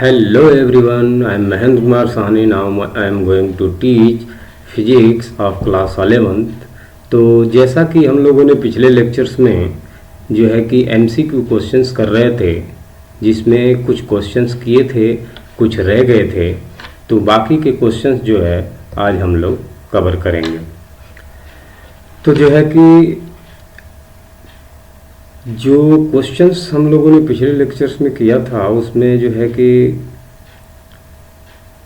Hello everyone, I am Mahendra Kumar Sahni. Now I am going to teach physics of class 11th. तो जैसा कि हम लोगों ने पिछले लेक्चर्स में जो है कि MCQ क्वेश्चंस कर रहे थे, जिसमें कुछ क्वेश्चंस किए थे, कुछ रह गए थे, तो बाकी के क्वेश्चंस जो है आज हम लोग कवर करेंगे। तो जो है कि जो क्वेश्चंस हम लोगों ने पिछले लेक्चर्स में किया था उसमें जो है कि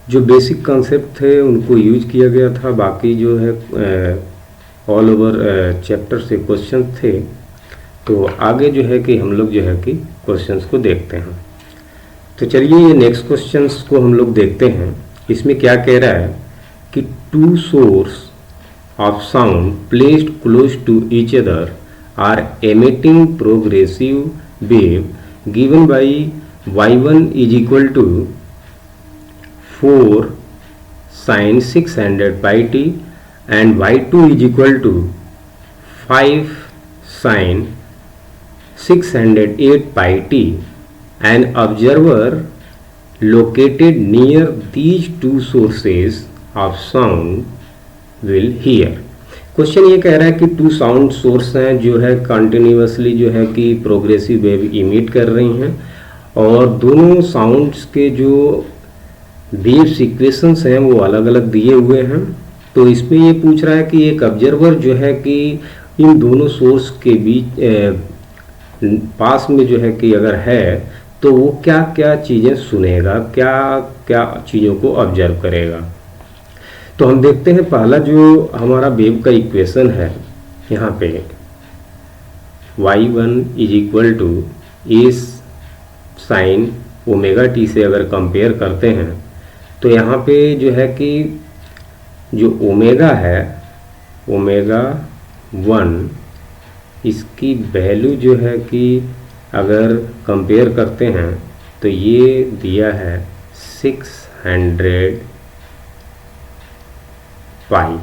जो बेसिक कॉन्सेप्ट थे उनको यूज किया गया था। बाकी जो है ऑल ओवर चैप्टर से क्वेश्चंस थे। तो आगे जो है कि हम लोग जो है कि क्वेश्चंस को देखते हैं। तो चलिए ये नेक्स्ट क्वेश्चंस को हम लोग देखते हैं। इसमें क्या कह रहा है कि two source of sound placed close to each other are emitting progressive wave given by y1 is equal to 4 sin 600 pi t and y2 is equal to 5 sin 608 pi t. An observer located near these two sources of sound will hear. Question ये कह रहा है कि to sound source हैं जो है continuously जो है कि प्रोग्रेसिव वेव इमिट कर रही हैं और दोनों साउंड्स के जो वेव सीक्वेंसेस हैं वो अलग अलग दिए हुए हैं। तो इसमें ये पूछ रहा है कि एक ऑब्जर्वर जो है कि इन दोनों सोर्स के बीच पास में जो है कि अगर है तो वो क्या क्या चीज़ें सुनेगा, क्या क्या चीज़ों को ऑब्जर्व करेगा। तो हम देखते हैं पहला जो हमारा वेव का इक्वेशन है यहाँ पे y1 is equal to A sine omega T से अगर कंपेयर करते हैं तो यहाँ पे जो है कि जो ओमेगा है ओमेगा 1 इसकी वैल्यू जो है कि अगर कंपेयर करते हैं तो ये दिया है 600 पाई।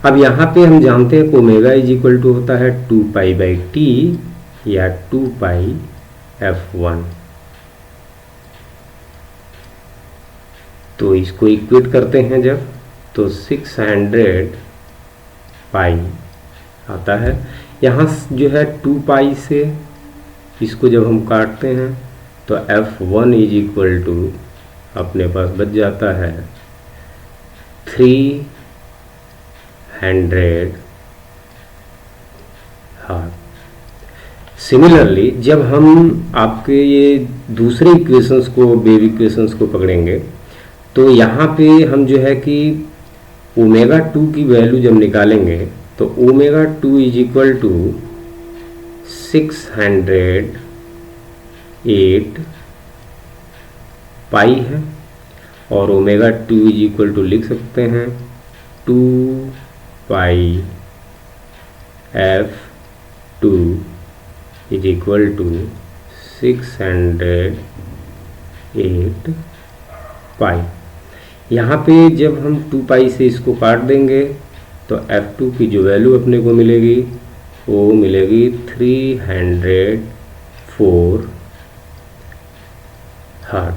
अब यहाँ पे हम जानते हैं कि ओमेगा इज इक्वल टू होता है 2 पाई बाई टी या 2 पाई f1। तो इसको इक्वेट करते हैं जब तो 600 पाई आता है। यहाँ जो है 2 पाई से इसको जब हम काटते हैं तो f1 इज इक्वल टू अपने पास बच जाता है 300 हार्ट। सिमिलरली जब हम आपके ये दूसरे इक्वेशंस को वेव इक्वेशंस को पकड़ेंगे तो यहाँ पे हम जो है कि ओमेगा 2 की वैल्यू जब निकालेंगे तो ओमेगा 2 इज इक्वल टू 608 पाई है और ओमेगा 2 इज इक्वल टू लिख सकते हैं 2 पाई f2 इज इक्वल टू 608 पाई। यहाँ पे जब हम 2 पाई से इसको काट देंगे तो f2 की जो वैल्यू अपने को मिलेगी वो मिलेगी 304 हार्ट।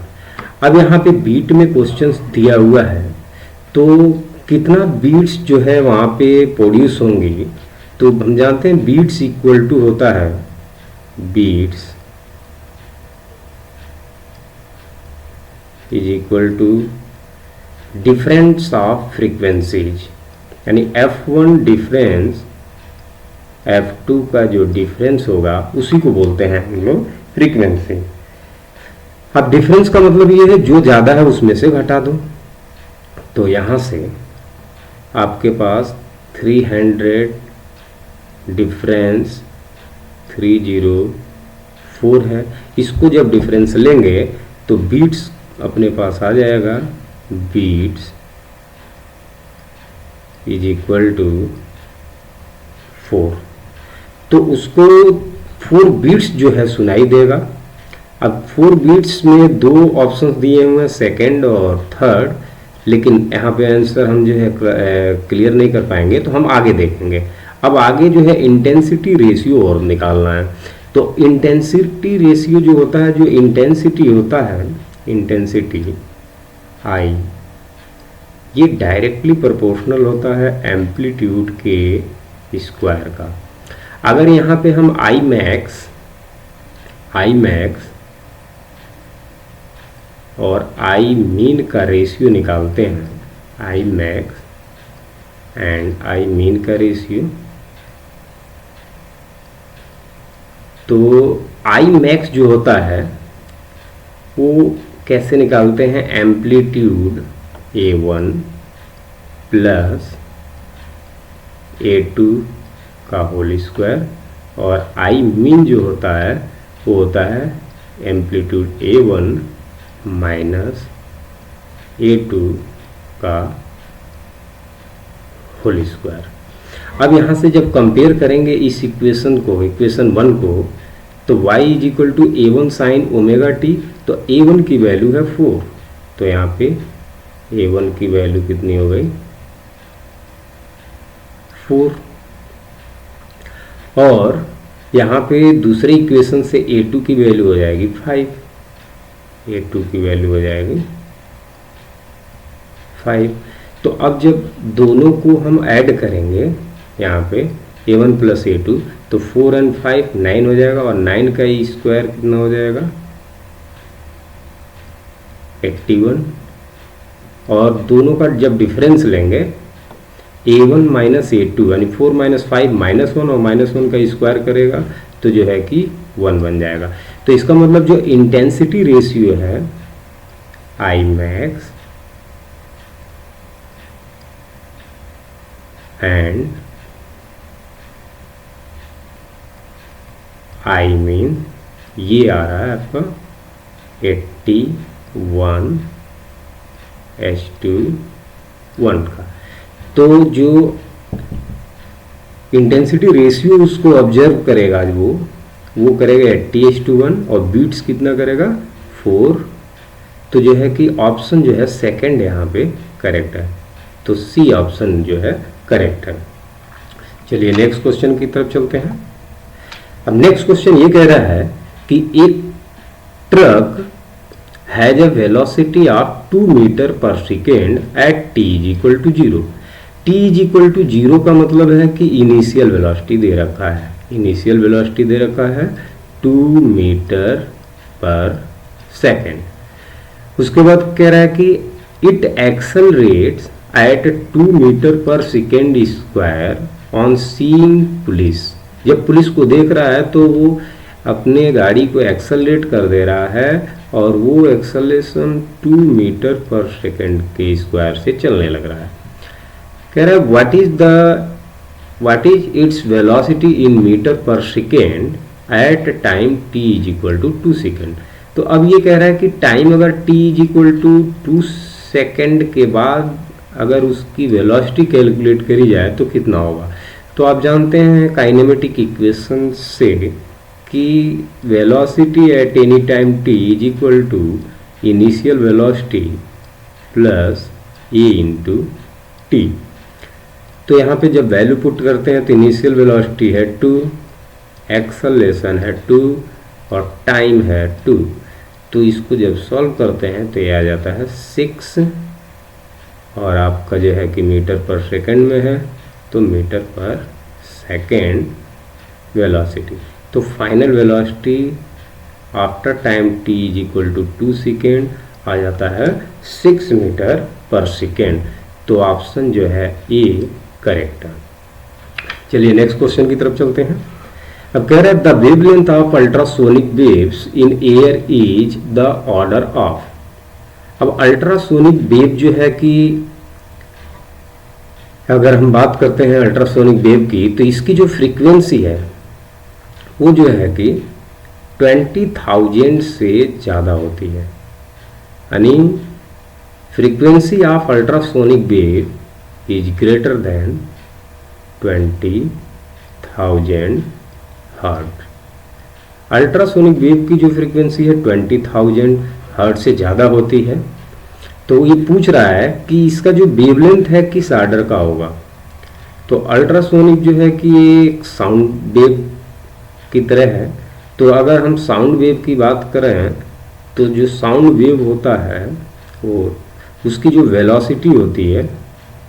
अब यहाँ पे बीट में क्वेश्चंस दिया हुआ है तो कितना बीट्स जो है वहाँ पे प्रोड्यूस होंगी। तो हम जानते हैं बीट्स इक्वल टू होता है beats is equal to difference of frequencies, यानी f1 डिफरेंस f2 का जो डिफरेंस होगा उसी को बोलते हैं हम लोग फ्रीक्वेंसी। अब डिफरेंस का मतलब ये है जो ज़्यादा है उसमें से घटा दो। तो यहाँ से आपके पास 300 डिफरेंस 304 है। इसको जब डिफरेंस लेंगे तो बीट्स अपने पास आ जाएगा बीट्स इज इक्वल टू 4। तो उसको 4 बीट्स जो है सुनाई देगा। अब 4 बीट्स में 2 ऑप्शंस दिए हुए हैं सेकंड और थर्ड, लेकिन यहाँ पे आंसर हम जो है क्लियर नहीं कर पाएंगे तो हम आगे देखेंगे। अब आगे जो है इंटेंसिटी रेशियो और निकालना है। तो इंटेंसिटी रेशियो जो होता है, जो इंटेंसिटी होता है इंटेंसिटी आई ये डायरेक्टली प्रोपोर्शनल होता है एम्पलीट्यूड के स्क्वायर का। अगर यहाँ पे हम आई मैक्स और आई मीन का रेशियो निकालते हैं, I max and I mean का रेशियो, तो आई मैक्स जो होता है वो कैसे निकालते हैं, एम्पलीट्यूड A1 प्लस A2 का होल स्क्वायर, और आई मीन जो होता है वो होता है एम्पलीट्यूड A1 माइनस A2 का होल स्क्वायर। अब यहाँ से जब कंपेयर करेंगे इस इक्वेशन को, इक्वेशन 1 को, तो y is equal to A1 sine omega T, तो A1 की वैल्यू है 4, तो यहाँ पे A1 की वैल्यू कितनी हो गई 4, और यहाँ पे दूसरे इक्वेशन से A2 की वैल्यू हो जाएगी 5, A2 की वैल्यू हो जाएगी 5। तो अब जब दोनों को हम ऐड करेंगे यहाँ पे A1 प्लस A2, तो 4 and 5 9 हो जाएगा, और 9 का स्क्वायर कितना हो जाएगा 81, और दोनों का जब डिफरेंस लेंगे A1 माइनस A2 यानी 4 माइनस 5 माइनस 1, और माइनस 1 का स्क्वायर करेगा तो जो है कि 1 बन जाएगा। तो इसका मतलब जो इंटेंसिटी रेशियो है I max and I mean ये आ रहा है आपका 81:1 का। तो जो इंटेंसिटी रेशियो उसको ऑब्जर्व करेगा वो करेगा 80:1, और बीट्स कितना करेगा 4, तो जो है कि ऑप्शन जो है सेकंड यहाँ पे करेक्ट है, तो सी ऑप्शन जो है करेक्ट है। चलिए नेक्स्ट क्वेश्चन की तरफ चलते हैं। अब नेक्स्ट क्वेश्चन ये कह रहा है कि एक truck has a velocity of 2 metre per second at t is equal to 0। t is equal to 0 का मतलब है कि इनिशियल वेलोसिटी दे रखा है, इनिशियल वेलोसिटी दे रखा है 2 मीटर पर सेकेंड। उसके बाद कह रहा है कि it accelerates eight 2 metre per second square on seeing police. जब पुलिस को देख रहा है तो वो अपने गाड़ी को एक्सेलरेट कर दे रहा है, और वो एक्सेलरेशन 2 मीटर पर सेकेंड के स्क्वायर से चलने लग रहा है। कह रहा है what is its velocity in metre per second at time t is equal to 2 second. तो अब ये कह रहा है कि टाइम अगर t is equal to 2 second के बाद अगर उसकी वेलोसिटी कैलकुलेट करी जाए तो कितना होगा। तो आप जानते हैं काइनेमेटिक इक्वेशन से कि velocity at any time t is equal to initial velocity plus a into T. तो यहाँ पे जब वैल्यू पुट करते हैं तो इनिशियल वेलोसिटी है 2, एक्सेलरेशन है 2 और टाइम है 2। तो इसको जब सॉल्व करते हैं तो ये आ जाता है 6, और आपका जो है कि मीटर पर सेकंड में है तो मीटर पर सेकंड वेलोसिटी। तो final velocity after time t is equal to 2 second आ जाता है 6 मीटर पर सेकेंड। तो ऑप्शन जो है ए करेक्ट है। चलिए नेक्स्ट क्वेश्चन की तरफ चलते हैं। अब कह रहा है the wavelength of ultrasonic waves in air is the order of. अब अल्ट्रासोनिक वेव जो है कि अगर हम बात करते हैं अल्ट्रासोनिक वेव की, तो इसकी जो फ्रीक्वेंसी है वो जो है कि 20,000 से ज़्यादा होती है, यानी frequency of ultrasonic wave is greater than 20,000 hertz. Ultrasonic wave की जो फ्रीक्वेंसी है 20,000 हर्ट्ज से ज़्यादा होती है। तो ये पूछ रहा है कि इसका जो वेवलेंथ है किस आर्डर का होगा। तो अल्ट्रासोनिक जो है कि ये एक साउंड वेव की तरह है। तो अगर हम साउंड वेव की बात करें तो जो साउंड वेव होता है वो उसकी जो वेलोसिटी होती है,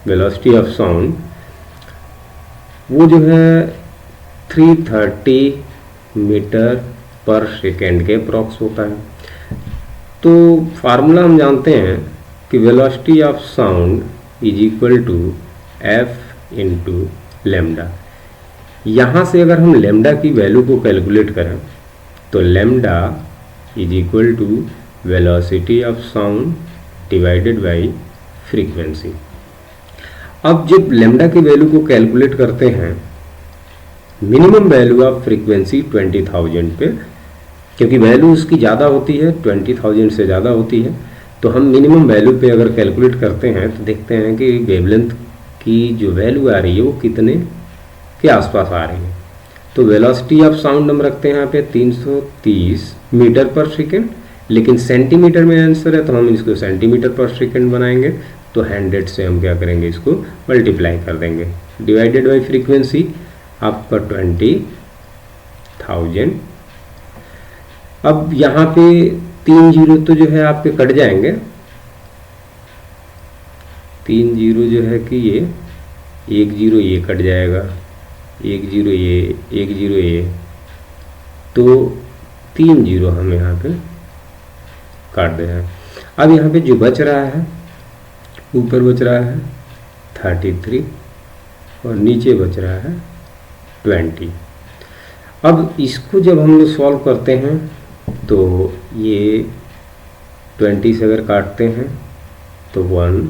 वेलोसिटी ऑफ साउंड, वो जो है 330 मीटर पर सेकेंड के अप्रॉक्स होता है। तो फार्मूला हम जानते हैं कि velocity of sound is equal to F into lambda. यहाँ से अगर हम लेमडा की वैल्यू को कैलकुलेट करें तो lambda is equal to velocity of sound divided by frequency. अब जब लेमडा की वैल्यू को कैलकुलेट करते हैं, मिनिमम वैल्यू ऑफ फ्रीक्वेंसी 20,000 पे, क्योंकि वैल्यू उसकी ज़्यादा होती है, 20,000 से ज़्यादा होती है, तो हम मिनिमम वैल्यू पे अगर कैलकुलेट करते हैं तो देखते हैं कि वेवलेंथ की जो वैल्यू आ रही है वो कितने के आसपास आ रही है। तो वेलोसिटी ऑफ साउंड हम रखते हैं यहाँ पे 330 मीटर पर सेकेंड, लेकिन सेंटीमीटर में आंसर है तो हम इसको सेंटीमीटर पर सेकेंड बनाएंगे। तो 100 से हम क्या करेंगे, इसको मल्टीप्लाई कर देंगे, डिवाइडेड बाई फ्रीक्वेंसी आपका 20,000। अब यहाँ पे 3 जीरो तो जो है आपके कट जाएंगे, 3 जीरो जो है कि ये 1 जीरो ये कट जाएगा, 1 जीरो ये, 1 जीरो ये, तो 3 जीरो हम यहाँ पे काट दे हैं। अब यहाँ पे जो बच रहा है, ऊपर बच रहा है 33 और नीचे बच रहा है 20। अब इसको जब हम लोग सॉल्व करते हैं तो ये 20 से अगर काटते हैं तो 1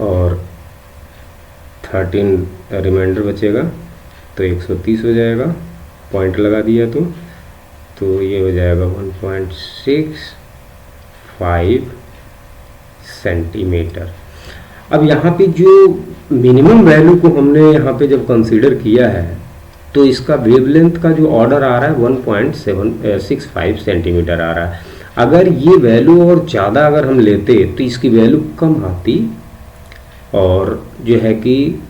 और 13 रिमाइंडर बचेगा तो 130 हो जाएगा, पॉइंट लगा दिया तो ये हो जाएगा 1.65 सेंटीमीटर। अब यहाँ पे जो मिनिमम वैल्यू को हमने यहाँ पे जब कंसीडर किया है तो इसका वेवलेंथ का जो ऑर्डर आ रहा है 1.65 सेंटीमीटर आ रहा है। अगर ये वैल्यू और ज़्यादा अगर हम लेते तो इसकी वैल्यू कम आती, और जो है कि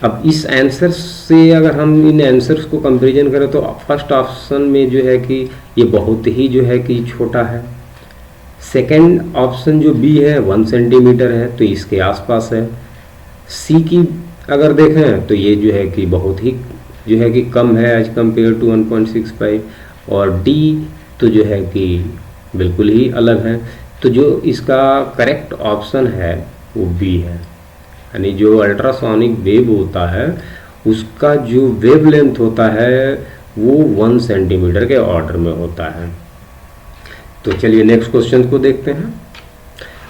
अब इस आंसर से अगर हम इन आंसर्स को कंपैरिजन करें तो फर्स्ट ऑप्शन में जो है कि ये बहुत ही जो है कि छोटा है, सेकंड ऑप्शन जो बी है 1 सेंटीमीटर है तो इसके आसपास है, सी की अगर देखें तो ये जो है कि बहुत ही जो है कि कम है एज कम्पेयर टू 1.65, और डी तो जो है कि बिल्कुल ही अलग है। तो जो इसका करेक्ट ऑप्शन है वो बी है, यानी जो अल्ट्रासोनिक वेव होता है उसका जो वेवलेंथ होता है वो 1 सेंटीमीटर के ऑर्डर में होता है। तो चलिए नेक्स्ट क्वेश्चन को देखते हैं।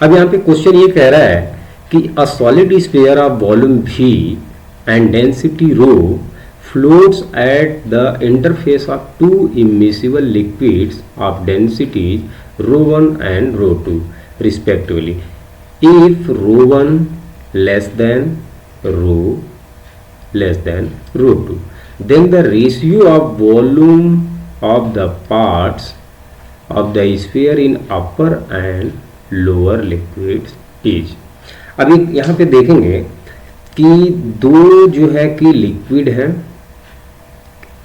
अब यहाँ पे क्वेश्चन ये कह रहा है कि a solid sphere of volume v and density rho floats at the interface of two immiscible liquids of densities ρ1 and ρ2 respectively. If ρ1 less than ρ2, then the ratio of volume of the parts of the sphere in upper and lower liquids is. अभी यहाँ पे देखेंगे कि दो जो है कि liquid हैं,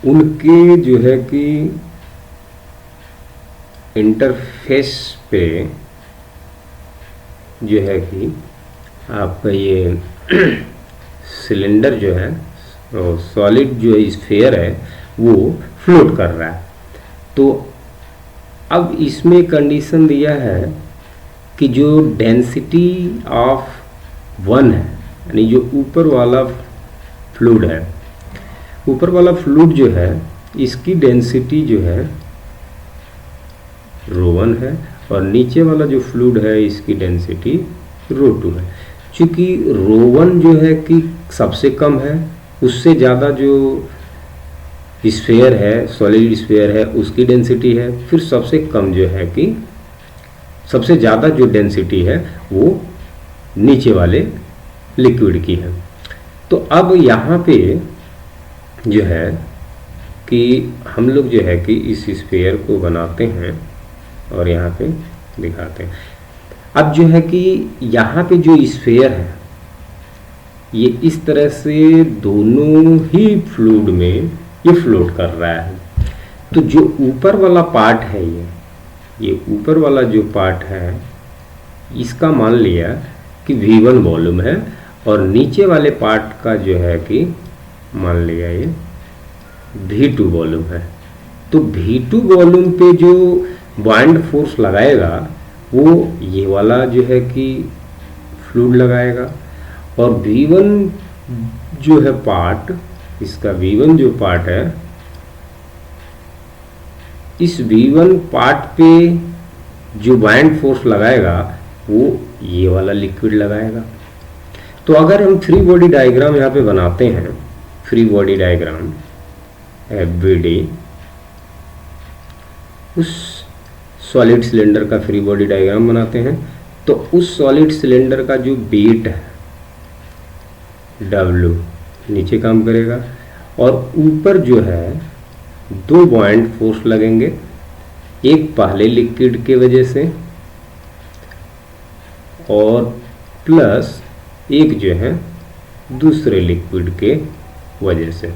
उनके जो है कि इंटरफेस पे जो है कि आपका ये सिलेंडर जो है सॉलिड जो स्फीयर है वो फ्लोट कर रहा है। तो अब इसमें कंडीशन दिया है कि जो डेंसिटी ऑफ 1 है, यानी जो ऊपर वाला फ्लूइड है, ऊपर वाला फ्लूइड जो है इसकी डेंसिटी जो है ρ1 है, और नीचे वाला जो फ्लूइड है इसकी डेंसिटी ρ2 है। चूँकि ρ1 जो है कि सबसे कम है, उससे ज़्यादा जो स्फीयर है, सॉलिड स्फीयर है, उसकी डेंसिटी है, फिर सबसे कम जो है कि सबसे ज़्यादा जो डेंसिटी है वो नीचे वाले लिक्विड की है। तो अब यहाँ पे जो है कि हम लोग जो है कि इस स्फीयर को बनाते हैं और यहाँ पे दिखाते हैं। अब जो है कि यहाँ पे जो स्फीयर है ये इस तरह से दोनों ही फ्लूइड में ये फ्लोट कर रहा है। तो जो ऊपर वाला पार्ट है ये ऊपर वाला जो पार्ट है इसका मान लिया कि V1 वॉल्यूम है और नीचे वाले पार्ट का जो है कि मान लिया ये V2 वॉल्यूम है। तो V2 वॉल्यूम पे जो बॉन्ड फोर्स लगाएगा वो ये वाला जो है कि फ्लूइड लगाएगा, और V1 जो है पार्ट, इसका V1 जो पार्ट है, इस V1 पार्ट पे जो बॉन्ड फोर्स लगाएगा वो ये वाला लिक्विड लगाएगा। तो अगर हम फ्री बॉडी डायग्राम यहाँ पे बनाते हैं, फ्री बॉडी डायग्राम एवरीडे, उस सॉलिड सिलेंडर का फ्री बॉडी डायग्राम बनाते हैं, तो उस सॉलिड सिलेंडर का जो वेट है W नीचे काम करेगा और ऊपर जो है दो बॉन्ड फोर्स लगेंगे, एक पहले लिक्विड के वजह से और प्लस एक जो है दूसरे लिक्विड के वजह से।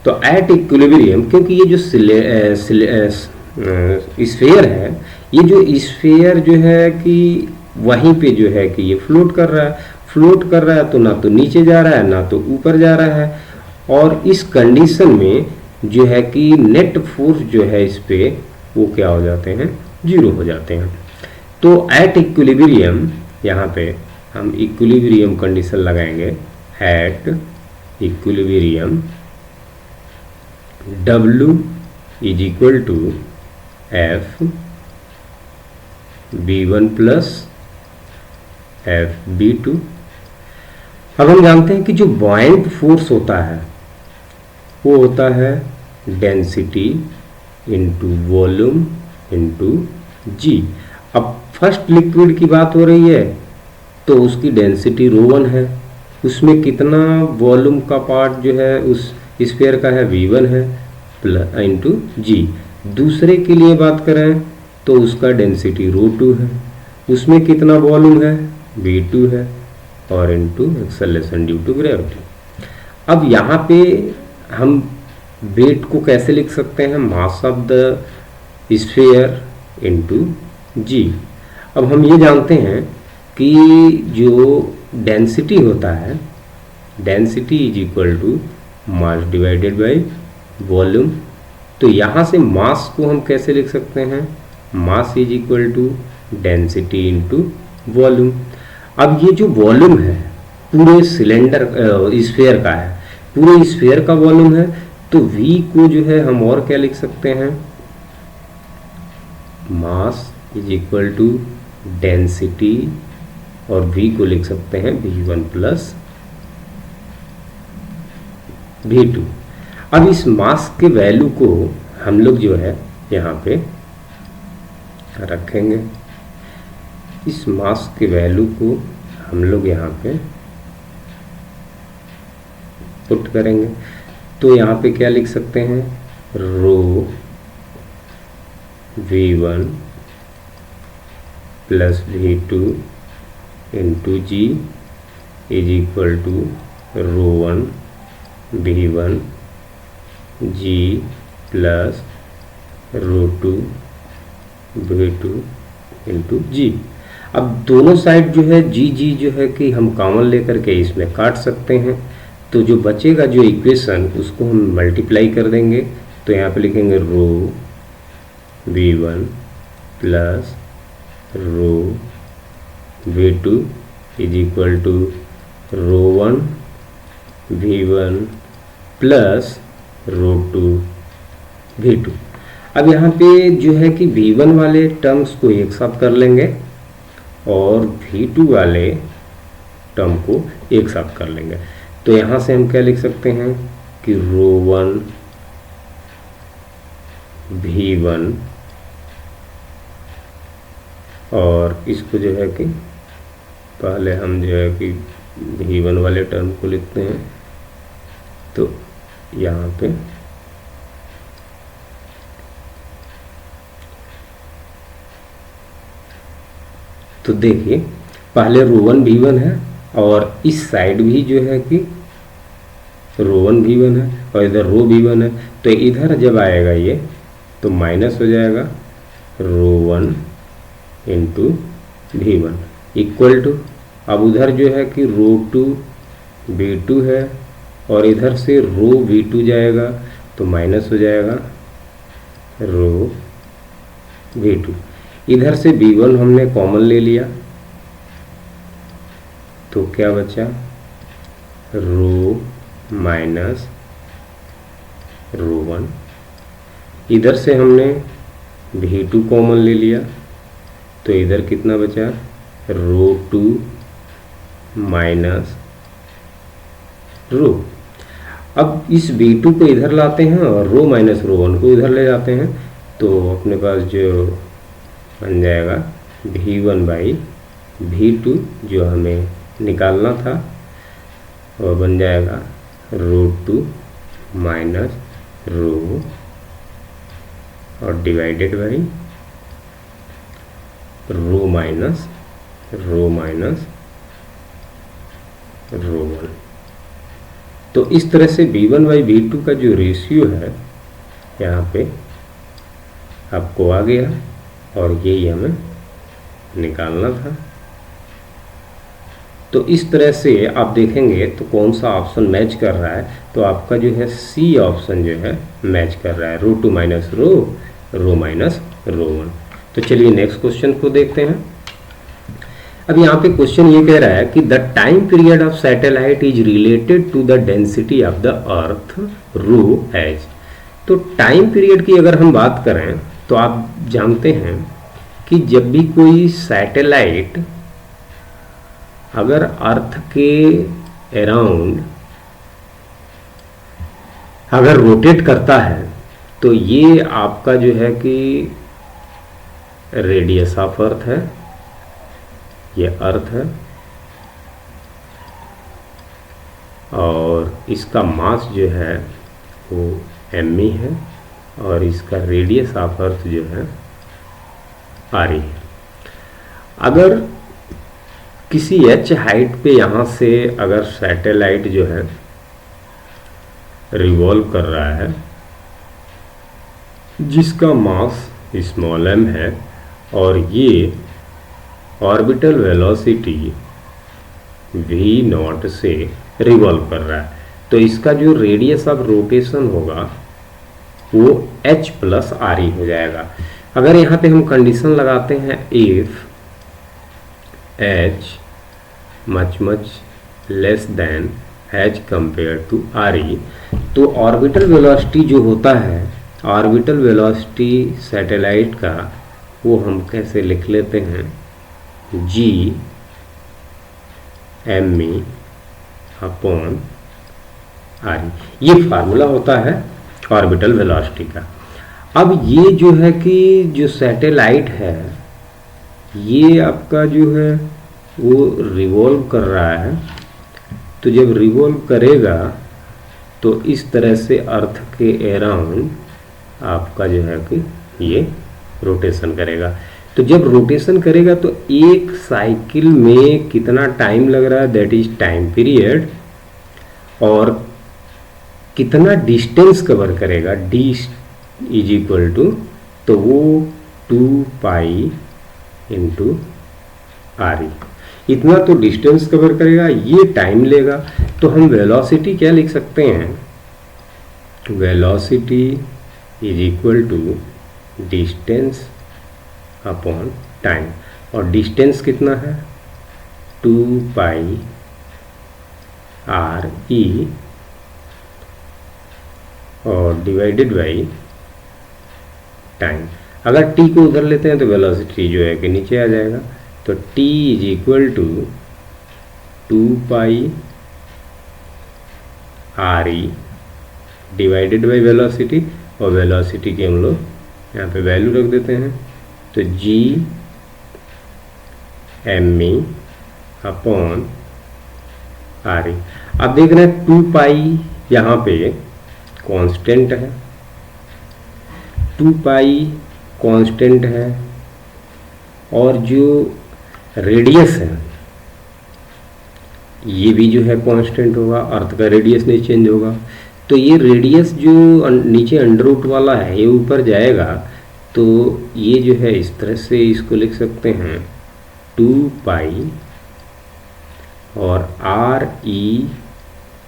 तो एट इक्विलिब्रियम, क्योंकि ये जो स्फीयर है, ये जो स्फीयर जो है कि वहीं पे जो है कि ये फ्लोट कर रहा है, फ्लोट कर रहा है, तो ना तो नीचे जा रहा है ना तो ऊपर जा रहा है, और इस कंडीशन में जो है कि नेट फोर्स जो है इस पे वो क्या हो जाते हैं, जीरो हो जाते हैं। तो एट इक्विलिब्रियम, यहाँ पे हम इक्विलिब्रियम कंडीशन लगाएंगे, at equilibrium W is equal to F V1 plus F V2। अब हम जानते हैं कि जो बॉयंट फोर्स होता है वो होता है density into volume into G। अब फर्स्ट लिक्विड की बात हो रही है तो उसकी डेंसिटी ρ1 है, उसमें कितना वॉल्यूम का पार्ट जो है उस स्फीयर का है V1 है प्लस इंटू G। दूसरे के लिए बात करें तो उसका डेंसिटी ρ2 है, उसमें कितना वॉल्यूम है V2 है और into acceleration due to gravity. अब यहाँ पे हम वेट को कैसे लिख सकते हैं, मास of the sphere into G। अब हम ये जानते हैं कि जो डेंसिटी होता है, density is equal to mass divided by volume. तो यहाँ से मास को हम कैसे लिख सकते हैं, mass is equal to density into volume. अब ये जो वॉल्यूम है पूरे सिलेंडर स्फीयर का है, पूरे स्फीयर का वॉल्यूम है, तो V को जो है हम और क्या लिख सकते हैं, mass is equal to density, और V को लिख सकते हैं V1 प्लस V2। अब इस मास के वैल्यू को हम लोग जो है यहाँ पे रखेंगे, इस मास के वैल्यू को हम लोग यहाँ पे पुट करेंगे। तो यहाँ पे क्या लिख सकते हैं, rho V1 plus V2 into G is equal to ρ1 V1 G plus ρ2 V2 into G। अब दोनों साइड जो है G जो है कि हम कॉमन लेकर के इसमें काट सकते हैं, तो जो बचेगा जो इक्वेशन उसको हम मल्टीप्लाई कर देंगे। तो यहाँ पे लिखेंगे rho V1 plus rho V2 is equal to ρ1 V1 plus ρ2 V2। अब यहाँ पे जो है कि V1 वाले टर्म्स को एक साथ कर लेंगे और V2 वाले टर्म को एक साथ कर लेंगे। तो यहाँ से हम क्या लिख सकते हैं कि ρ1 V1, और इसको जो है कि पहले हम जो है कि V1 वाले टर्म को लिखते हैं। तो यहाँ पे तो देखिए पहले ρ1 V1 है और इस साइड भी जो है कि ρ1 V1 है और इधर रो V1 है, तो इधर जब आएगा ये तो माइनस हो जाएगा, ρ1 रो 1 इंटू V1 इक्वल टू, अब उधर जो है कि रो 2 V2 है और इधर से रो V2 जाएगा तो माइनस हो जाएगा रो V2। इधर से V1 हमने कॉमन ले लिया तो क्या बचा, रो माइनस रो 1। इधर से हमने V2 कॉमन ले लिया तो इधर कितना बचा, रो 2 माइनस रो। अब इस V2 को इधर लाते हैं और रो माइनस रो 1 को इधर ले जाते हैं तो अपने पास जो बन जाएगा V1 बाई V2 जो हमें निकालना था वह बन जाएगा रो 2 माइनस रो और divided by rho minus rho 1। तो इस तरह से V1 बाई V2 का जो रेशियो है यहाँ पे आपको आ गया और यही हमें निकालना था। तो इस तरह से आप देखेंगे तो कौन सा ऑप्शन मैच कर रहा है, तो आपका जो है सी ऑप्शन जो है मैच कर रहा है, रो 2 माइनस रो माइनस रो 1। तो चलिए नेक्स्ट क्वेश्चन को देखते हैं। अब यहाँ पे क्वेश्चन ये कह रहा है कि the time period of satellite is related to the density of the earth rho as. तो टाइम पीरियड की अगर हम बात करें तो आप जानते हैं कि जब भी कोई सैटेलाइट अगर अर्थ के अराउंड अगर रोटेट करता है तो ये आपका जो है कि रेडियस ऑफ अर्थ है, ये अर्थ है और इसका मास जो है वो m है और इसका रेडियस ऑफ अर्थ जो है r है। अगर किसी h हाइट पे यहाँ से अगर सैटेलाइट जो है रिवॉल्व कर रहा है जिसका मास स्मॉल m है और ये ऑर्बिटल वेलोसिटी v0 से रिवॉल्व कर रहा है, तो इसका जो रेडियस ऑफ रोटेशन होगा वो h प्लस r ही हो जाएगा। अगर यहाँ पे हम कंडीशन लगाते हैं if h much less than h compare to r, तो ऑर्बिटल वेलोसिटी जो होता है, ऑर्बिटल वेलोसिटी सैटेलाइट का, वो हम कैसे लिख लेते हैं, g m अपॉन r, ये फार्मूला होता है ऑर्बिटल वेलोसिटी का। अब ये जो है कि जो सैटेलाइट है ये आपका जो है वो रिवॉल्व कर रहा है, तो जब रिवॉल्व करेगा तो इस तरह से अर्थ के अराउंड आपका जो है कि ये रोटेशन करेगा। तो जब रोटेशन करेगा तो एक साइकिल में कितना टाइम लग रहा है, दैट इज टाइम पीरियड, और कितना डिस्टेंस कवर करेगा, डी इज इक्वल टू, तो वो 2 पाई इंटू आर, इतना तो डिस्टेंस कवर करेगा, ये टाइम लेगा। तो हम वेलोसिटी क्या लिख सकते हैं, velocity is equal to distance upon time, और डिस्टेंस कितना है 2 पाई आर ई और डिवाइडेड बाई टाइम। अगर टी को उधर लेते हैं तो वेलोसिटी जो है कि नीचे आ जाएगा, तो T is equal to 2 pi R E divided by velocity, और वेलोसिटी की हम लोग यहाँ पे वैल्यू रख देते हैं, तो G M E upon R E. अब देख रहे हैं 2 पाई यहाँ पे कांस्टेंट है, 2 पाई कांस्टेंट है, और जो रेडियस है ये भी जो है कांस्टेंट होगा, अर्थ का रेडियस नहीं चेंज होगा। तो ये रेडियस जो नीचे अंडर रूट वाला है ये ऊपर जाएगा, तो ये जो है इस तरह से इसको लिख सकते हैं 2 पाई और आर ई,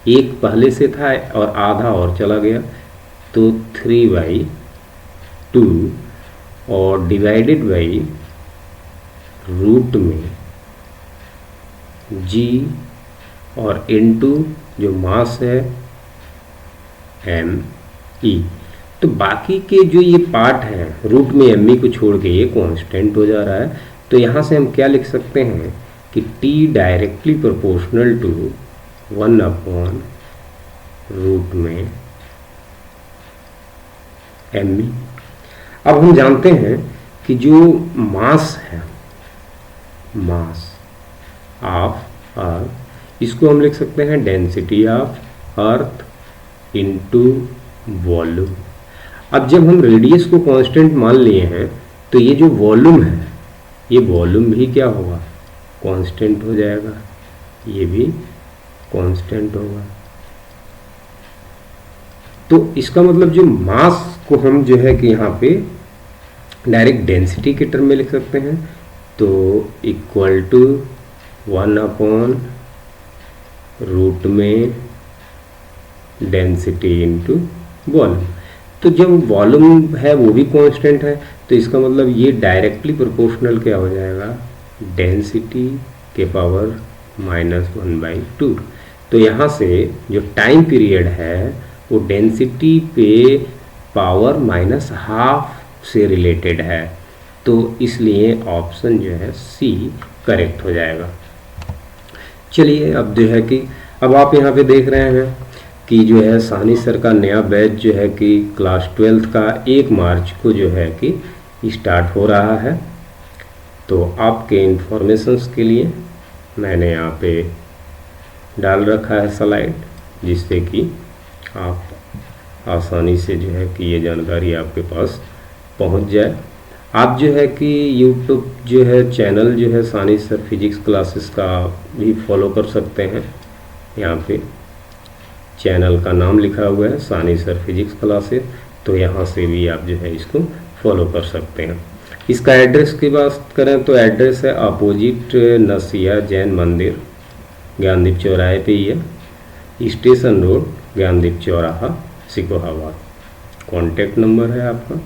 एक पहले से था और आधा और चला गया तो 3/2 और डिवाइडेड बाई रूट में जी और इनटू जो मास है एम ई। तो बाकी के जो ये पार्ट हैं रूट में एम ई को छोड़ के ये कांस्टेंट हो जा रहा है। तो यहाँ से हम क्या लिख सकते हैं कि T डायरेक्टली प्रोपोर्शनल टू 1/रूट में एम ई। अब हम जानते हैं कि जो मास है, मास ऑफ अर्थ, इसको हम लिख सकते हैं density of earth into volume. अब जब हम रेडियस को कांस्टेंट मान लिए हैं तो ये जो वॉल्यूम है, ये वॉल्यूम भी क्या होगा, कांस्टेंट हो जाएगा, ये भी कांस्टेंट होगा। तो इसका मतलब जो मास को हम जो है कि यहाँ पे डायरेक्ट डेंसिटी के टर्म में लिख सकते हैं, तो इक्वल टू 1/रूट में डेंसिटी इनटू वॉल्यूम। तो जब वॉल्यूम है वो भी कांस्टेंट है, तो इसका मतलब ये डायरेक्टली प्रोपोर्शनल क्या हो जाएगा, डेंसिटी के पावर -1/2। तो यहाँ से जो टाइम पीरियड है वो डेंसिटी पे पावर -12 से रिलेटेड है। तो इसलिए ऑप्शन जो है सी करेक्ट हो जाएगा। चलिए अब जो है कि अब आप यहाँ पे देख रहे हैं कि जो है साहनी सर का नया बैच जो है कि क्लास 12th का 1 मार्च को जो है कि स्टार्ट हो रहा है। तो आपके इंफॉर्मेशंस के लिए मैंने यहाँ पे डाल रखा है स्लाइड, जिससे कि आप आसानी से जो है कि ये जानकारी आपके पास पहुँच जाए। आप जो है कि यूट्यूब जो है चैनल जो है साहनी सर फिजिक्स क्लासेस का भी फॉलो कर सकते हैं। यहाँ पे चैनल का नाम लिखा हुआ है साहनी सर फिजिक्स क्लासेस, तो यहाँ से भी आप जो है इसको फॉलो कर सकते हैं। इसका एड्रेस की बात करें तो एड्रेस है अपोजिट नसिया जैन मंदिर, ज्ञानदीप चौराहे पे ही है, स्टेशन रोड ज्ञानदीप चौराहा सिकोहाबाद। कॉन्टैक्ट नंबर है आपका,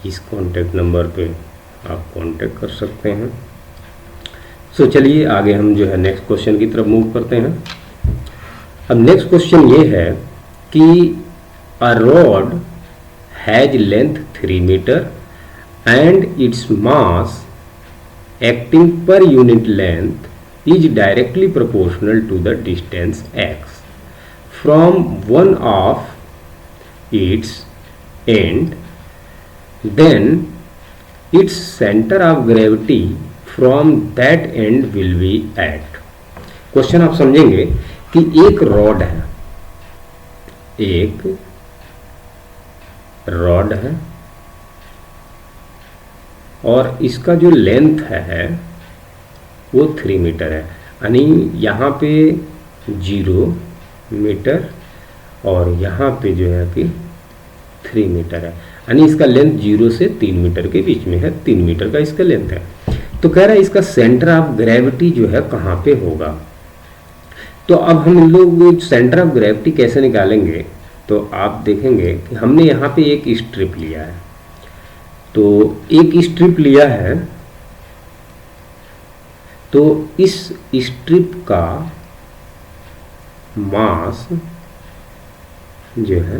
इस कॉन्टैक्ट नंबर पे आप कॉन्टैक्ट कर सकते हैं। सो चलिए आगे हम जो है नेक्स्ट क्वेश्चन की तरफ मूव करते हैं। अब नेक्स्ट क्वेश्चन ये है कि a rod has length 3 metre and its mass acting per unit length is directly proportional to the distance x from one of its end, then its center of gravity from that end will be at। Question आप समझेंगे कि एक rod है, एक rod है और इसका जो लेंथ है वो 3 मीटर है, यानी यहाँ पे 0 मीटर और यहाँ पे जो है कि 3 मीटर है, यानी इसका लेंथ 0 से 3 मीटर के बीच में है, 3 मीटर का इसका लेंथ है। तो कह रहा है इसका सेंटर ऑफ ग्रेविटी जो है कहाँ पे होगा। तो अब हम लोग सेंटर ऑफ ग्रेविटी कैसे निकालेंगे, तो आप देखेंगे कि हमने यहाँ पे एक स्ट्रिप लिया है, तो एक स्ट्रिप लिया है, तो इस स्ट्रिप का मास जो है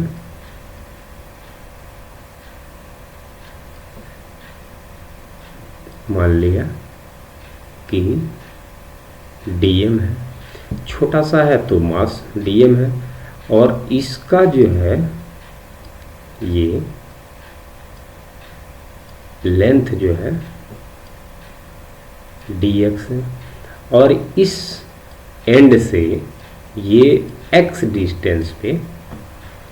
मान लिया कि dm है, छोटा सा है तो मास dm है, और इसका जो है ये लेंथ जो है dx है, और इस एंड से ये x डिस्टेंस पे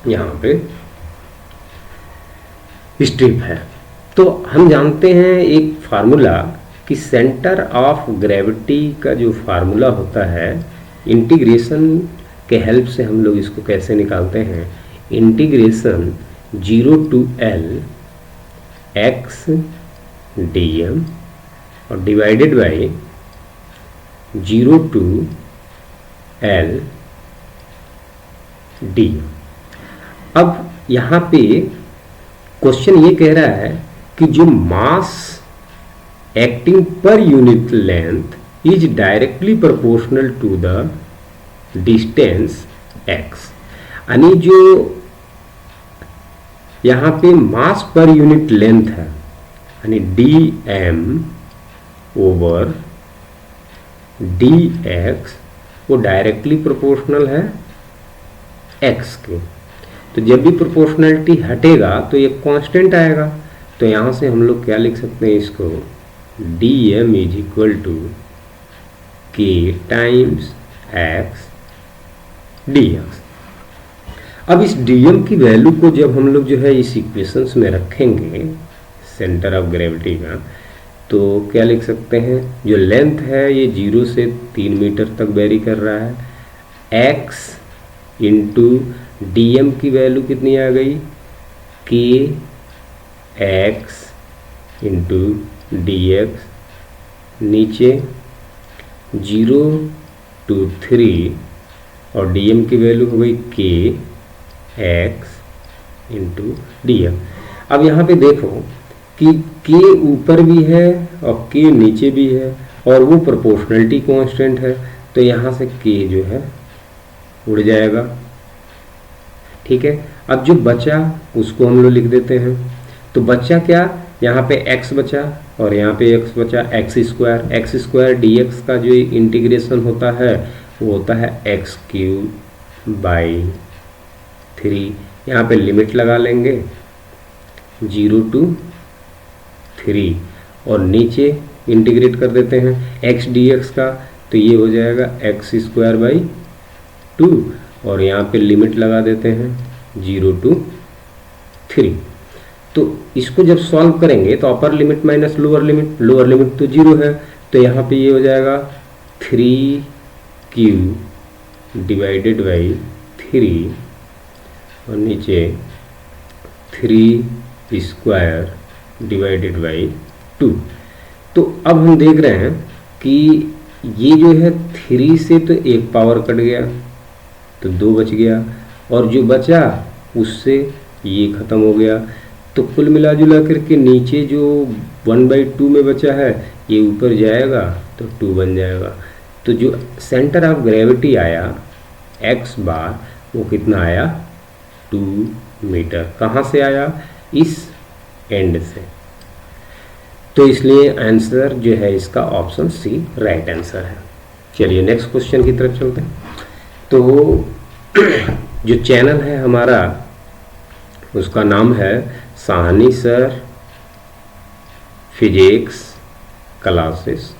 यहाँ पे स्ट्रिप है। तो हम जानते हैं एक फार्मूला कि सेंटर ऑफ ग्रेविटी का जो फार्मूला होता है, इंटीग्रेशन के हेल्प से हम लोग इसको कैसे निकालते हैं, integration 0 to L X D M और divided by 0 to L D. अब यहाँ पे क्वेश्चन ये कह रहा है कि जो mass acting per unit length is directly proportional to the distance x, यानी जो यहाँ पे मास पर यूनिट लेंथ है यानी dm ओवर dx वो डायरेक्टली प्रोपोर्शनल है x के। तो जब भी प्रोपोर्शनलिटी हटेगा तो ये कांस्टेंट आएगा, तो यहाँ से हम लोग क्या लिख सकते हैं इसको, dm is equal to k times x dx। अब इस dm की वैल्यू को जब हम लोग जो है इस इक्वेशंस में रखेंगे सेंटर ऑफ ग्रेविटी का, तो क्या लिख सकते हैं, जो लेंथ है ये 0 से 3 मीटर तक वेरी कर रहा है, x इंटू dm की वैल्यू कितनी आ गई, k x इंटू dx, नीचे 0 to 3 और dm की वैल्यू हो गई k x इंटू dm। अब यहाँ पे देखो कि k ऊपर भी है और k नीचे भी है और वो प्रोपोर्शनलिटी कांस्टेंट है, तो यहाँ से k जो है उड़ जाएगा। ठीक है, अब जो बचा उसको हम लोग लिख देते हैं। तो बचा क्या, यहाँ पे x बचा और यहाँ पे x बचा, एक्स स्क्वायर dx का जो इंटीग्रेशन होता है वो होता है एक्स क्यूब बाई 3। यहाँ पे लिमिट लगा लेंगे 0 to 3 और नीचे इंटीग्रेट कर देते हैं x dx का, तो ये हो जाएगा एक्स स्क्वायर बाई 2 और यहाँ पे लिमिट लगा देते हैं 0 to 3। तो इसको जब सॉल्व करेंगे तो upper limit minus lower limit तो 0 है, तो यहाँ पे ये हो जाएगा 3q डिवाइडेड बाई 3 और नीचे 3 स्क्वायर डिवाइडेड बाई 2। तो अब हम देख रहे हैं कि ये जो है 3 से तो एक पावर कट गया तो 2 बच गया और जो बचा उससे ये ख़त्म हो गया। तो कुल मिला जुला करके नीचे जो 1/2 में बचा है ये ऊपर जाएगा तो 2 बन जाएगा। तो जो सेंटर ऑफ ग्रेविटी आया x बार वो कितना आया, 2 मीटर। कहाँ से आया, इस एंड से। तो इसलिए आंसर जो है इसका ऑप्शन सी राइट आंसर है। चलिए नेक्स्ट क्वेश्चन की तरफ चलते हैं। तो जो चैनल है हमारा उसका नाम है Sahni sir physics classes.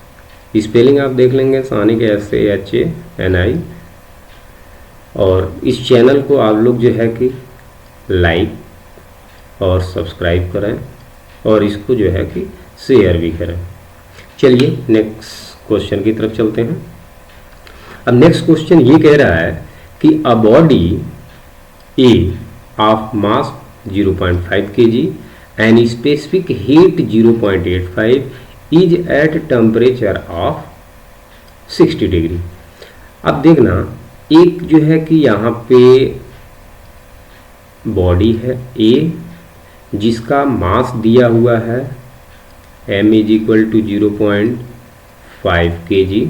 Spelling आप देख लेंगे, साहनी के SAHANI। और इस चैनल को आप लोग जो है कि लाइक और सब्सक्राइब करें और इसको जो है कि शेयर भी करें। चलिए नेक्स्ट क्वेश्चन की तरफ चलते हैं। अब नेक्स्ट क्वेश्चन ये कह रहा है कि a body A of mass 0.5 kg and specific heat 0.85 is at temperature of 60 degree. अब देखना, एक जो है कि यहाँ पे बॉडी है A जिसका मास दिया हुआ है m is equal to 0.5 kg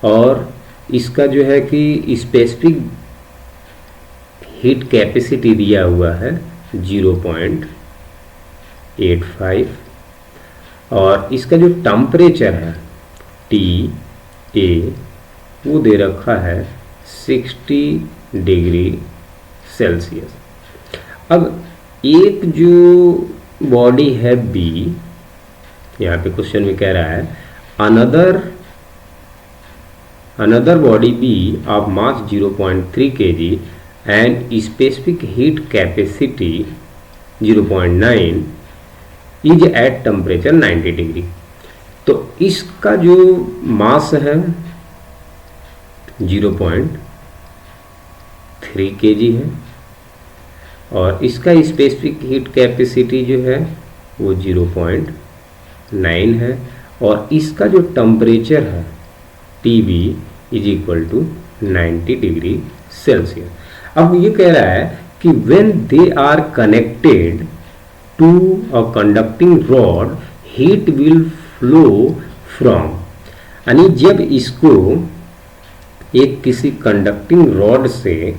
और इसका जो है कि स्पेसिफिक हीट कैपेसिटी दिया हुआ है 0.85 और इसका जो टेम्परेचर है TA वो दे रखा है 60 डिग्री सेल्सियस। अब एक जो बॉडी है B, यहाँ पे क्वेश्चन में कह रहा है another body B of mass 0.3 kg and specific heat capacity 0.9 is at temperature 90 degree. तो इसका जो मास है 0.3 kg है और इसका स्पेसिफिक हीट कैपेसिटी जो है वो 0.9 है, और इसका जो टेम्परेचर है TB is equal to 90 degree Celsius. अब ये कह रहा है कि when they are connected to a conducting rod heat will flow from, यानी जब इसको एक किसी कंडक्टिंग रॉड से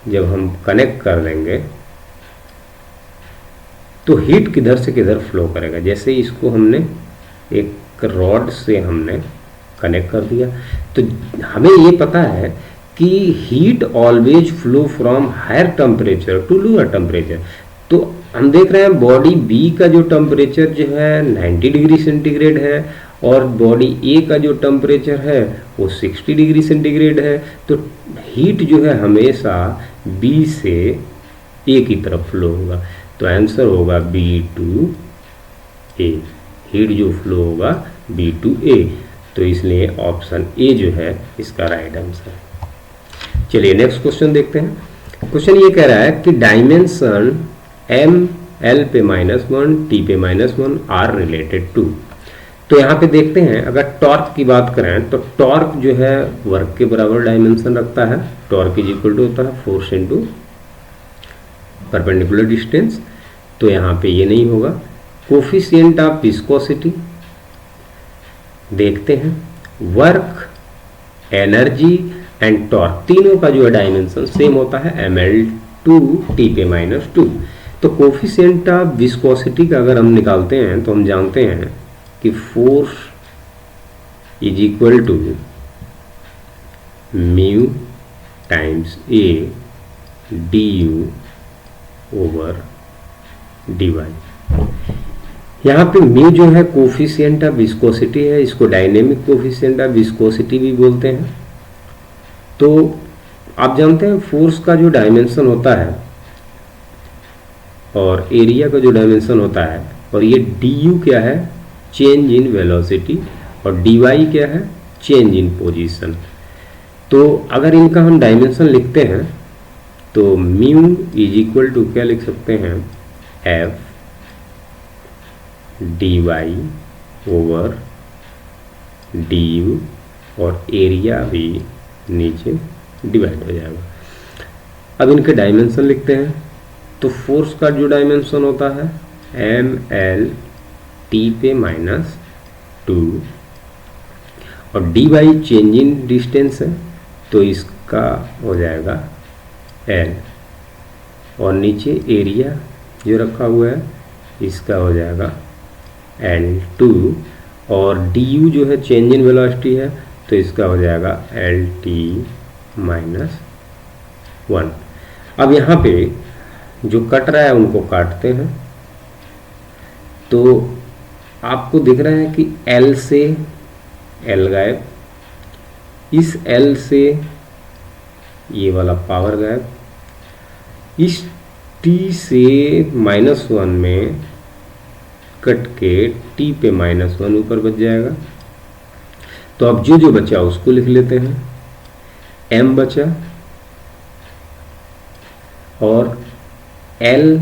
जब हम कनेक्ट कर देंगे तो हीट किधर से किधर फ्लो करेगा। जैसे इसको हमने एक रॉड से हमने कनेक्ट कर दिया, तो हमें ये पता है कि heat always flow from higher temperature to lower temperature. तो हम देख रहे हैं बॉडी बी का जो टेम्परेचर जो है 90 डिग्री सेंटीग्रेड है, और बॉडी ए का जो टेम्परेचर है वो 60 डिग्री सेंटीग्रेड है। तो हीट जो है हमेशा बी से ए की तरफ फ्लो होगा, तो आंसर होगा बी टू ए। हीट जो फ्लो होगा बी टू ए, तो इसलिए ऑप्शन ए जो है इसका राइट आंसर है। चलिए नेक्स्ट क्वेश्चन देखते हैं। क्वेश्चन ये कह रहा है कि डायमेंशन एम एल पे -1 टी पे -1 आर रिलेटेड टू। तो यहाँ पे देखते हैं, अगर टॉर्क की बात करें तो टॉर्क जो है वर्क के बराबर डायमेंशन रखता है। टॉर्क इज इक्वल टू होता है फोर्स इनटू परपेंडिकुलर डिस्टेंस, तो यहाँ पे ये नहीं होगा। कोफिशिएंट ऑफ विस्कोसिटी देखते हैं, वर्क, एनर्जी एंड टॉर्क तीनों का जो है डायमेंशन सेम होता है ml2 t पे -2। तो कोफिशिएंट ऑफ विस्कोसिटी का अगर हम निकालते हैं तो हम जानते हैं कि force is equal to mu times A du over dy। यहाँ पे म्यू जो है कोफिशिएंट ऑफ विस्कोसिटी है, इसको डायनेमिक कोफिशिएंट ऑफ विस्कोसिटी भी बोलते हैं। तो आप जानते हैं फोर्स का जो डायमेंशन होता है और एरिया का जो डायमेंशन होता है, और ये du क्या है, चेंज इन वेलोसिटी, और dy क्या है, चेंज इन पोजीशन। तो अगर इनका हम डायमेंशन लिखते हैं तो म्यू इज इक्वल टू क्या लिख सकते हैं, एफ dy ओवर du, और एरिया भी नीचे डिवाइड हो जाएगा। अब इनके डायमेंशन लिखते हैं, तो फोर्स का जो डायमेंशन होता है ml t पे -2, और dy चेंज इन डिस्टेंस है, तो इसका हो जाएगा l, और नीचे एरिया जो रखा हुआ है इसका हो जाएगा L2, और du जो है चेंज इन वेलोसिटी है, तो इसका हो जाएगा LT -1। अब यहाँ पे जो कट रहा है उनको काटते हैं, तो आपको दिख रहा है कि L से L गायब, इस L से ये वाला पावर गायब, इस T से -1 में कट के T पे -1 ऊपर बच जाएगा। तो अब जो बचा उसको लिख लेते हैं, M बचा, और L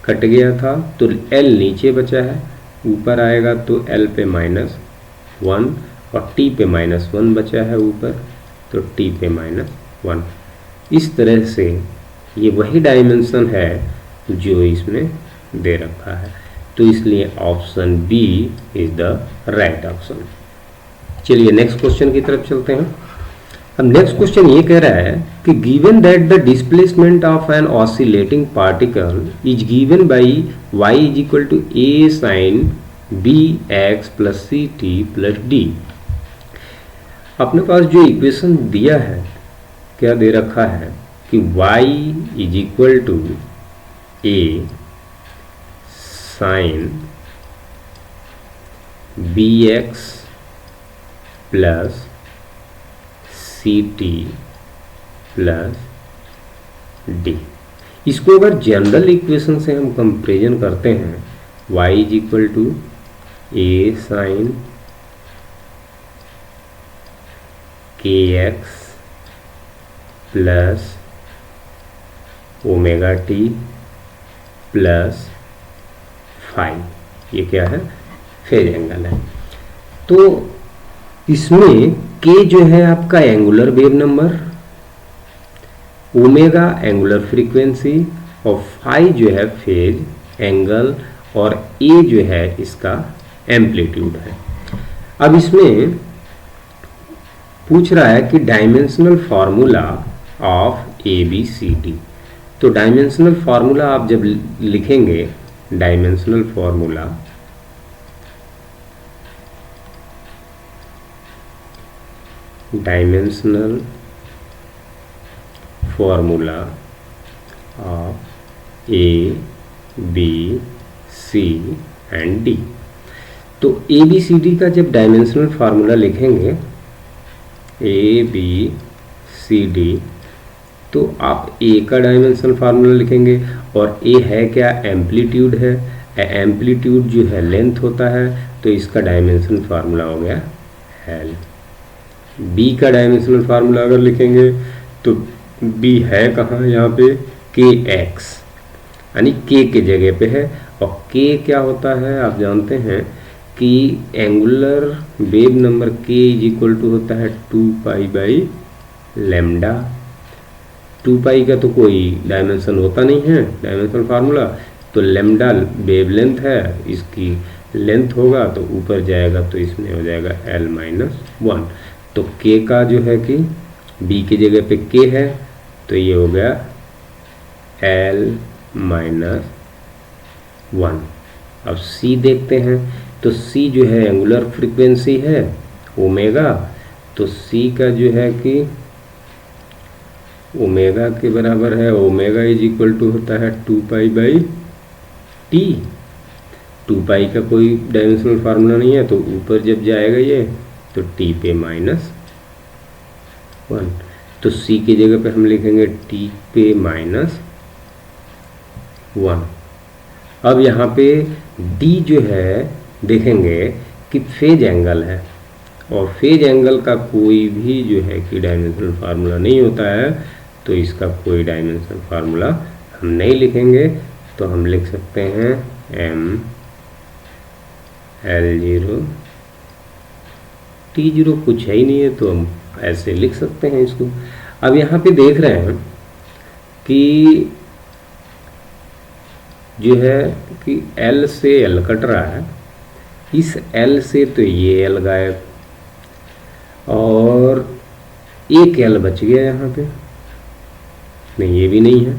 कट गया था तो L नीचे बचा है, ऊपर आएगा तो L पे -1, और T पे -1 बचा है ऊपर, तो T पे -1। इस तरह से ये वही डायमेंशन है जो इसमें दे रखा है, तो इसलिए option B is the right option. चलिए नेक्स्ट क्वेश्चन की तरफ चलते हैं। अब नेक्स्ट क्वेश्चन ये कह रहा है कि given that the displacement of an oscillating particle is given by y is equal to a sine bx plus ct plus d। अपने पास जो इक्वेशन दिया है, क्या दे रखा है कि y is equal to a sine bx plus ct plus d। इसको अगर जनरल इक्वेशन से हम कंपेरिजन करते हैं, y is equal to a sine kx plus omega t plus phi, ये क्या है, फेज एंगल है। तो इसमें के जो है आपका angular wave number, omega angular frequency और फाई जो है फेज एंगल और ए जो है इसका एम्पलीट्यूड है। अब इसमें पूछ रहा है कि dimensional formula of A B C D. तो डायमेंशनल फार्मूला आप जब लिखेंगे, dimensional formula of A B C and D. तो ए बी सी डी का जब डायमेंशनल फार्मूला लिखेंगे, ए बी सी डी, तो आप ए का डायमेंशनल फार्मूला लिखेंगे और ए है क्या, एम्पलीट्यूड है, एम्पलीट्यूड जो है लेंथ होता है, तो इसका डायमेंशनल फार्मूला हो गया एल। बी का डायमेंशनल फार्मूला अगर लिखेंगे तो बी है कहाँ, यहाँ पे के एक्स, यानी के जगह पे है, और के क्या होता है आप जानते हैं कि एंगुलर वेव नंबर के इज इक्वल टू होता है 2 पाई बाई लेमडा। 2 पाई का तो कोई डायमेंशन होता नहीं है डायमेंशनल फार्मूला, तो लेमडा वेव लेंथ है, इसकी लेंथ होगा तो ऊपर जाएगा तो इसमें हो जाएगा एल माइनस 1। तो के का जो है कि बी की जगह पे के है, तो ये हो गया एल माइनस 1। अब सी देखते हैं, तो सी जो है एंगुलर फ्रीक्वेंसी है ओमेगा, तो सी का जो है कि ओमेगा के बराबर है, ओमेगा इज इक्वल टू होता है 2 पाई बाई टी। 2 पाई का कोई डायमेंशनल फार्मूला नहीं है, तो ऊपर जब जाएगा ये तो टी पे माइनस 1, तो सी की जगह पे हम लिखेंगे टी पे माइनस 1। अब यहाँ पे डी जो है देखेंगे कि फेज एंगल है, और फेज एंगल का कोई भी जो है कि डायमेंशनल फार्मूला नहीं होता है, तो इसका कोई डायमेंशनल फार्मूला हम नहीं लिखेंगे। तो हम लिख सकते हैं एम L0 T0, कुछ है ही नहीं है तो हम ऐसे लिख सकते हैं इसको। अब यहाँ पे देख रहे हैं कि जो है कि L से L कट रहा है, इस L से तो ये L गायब, और एक L बच गया यहाँ पे, नहीं ये भी नहीं है,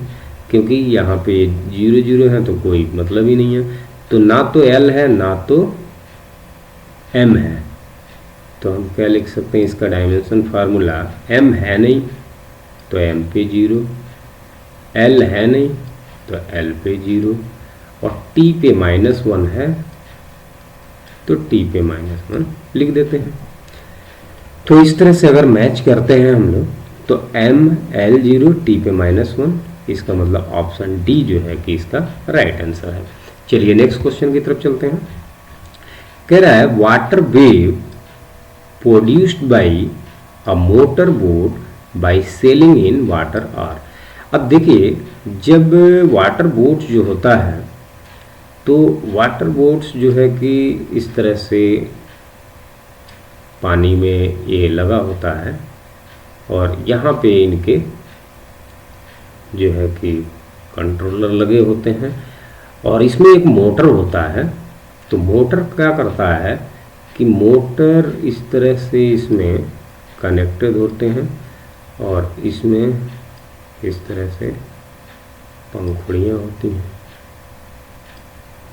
क्योंकि यहाँ पे 0 0 है तो कोई मतलब ही नहीं है, तो ना तो L है ना तो M है, तो हम क्या लिख सकते हैं इसका डायमेंशन फार्मूला, M है नहीं तो M पे 0, L है नहीं तो L पे 0, और T पे -1 है तो T पे -1 लिख देते हैं। तो इस तरह से अगर मैच करते हैं हम लोग तो M L0 T पे -1, इसका मतलब ऑप्शन डी जो है कि इसका राइट आंसर है। चलिए नेक्स्ट क्वेश्चन की तरफ चलते हैं। कह रहा है water wave produced by a motor boat by sailing in water are. अब देखिए जब वाटर बोट जो होता है, तो वाटर बोट्स जो है कि इस तरह से पानी में ये लगा होता है, और यहाँ पे इनके जो है कि कंट्रोलर लगे होते हैं, और इसमें एक मोटर होता है। तो मोटर क्या करता है कि मोटर इस तरह से इसमें कनेक्टेड होते हैं, और इसमें इस तरह से पंखुड़ियाँ होती हैं।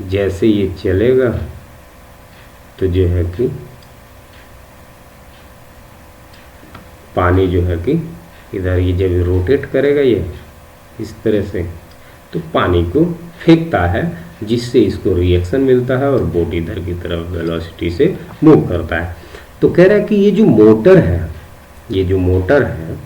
जैसे ये चलेगा तो जो है कि पानी जो है कि इधर ये जब रोटेट करेगा ये इस तरह से, तो पानी को फेंकता है, जिससे इसको रिएक्शन मिलता है और बोट इधर की तरफ वेलोसिटी से मूव करता है। तो कह रहा है कि ये जो मोटर है, ये जो मोटर है,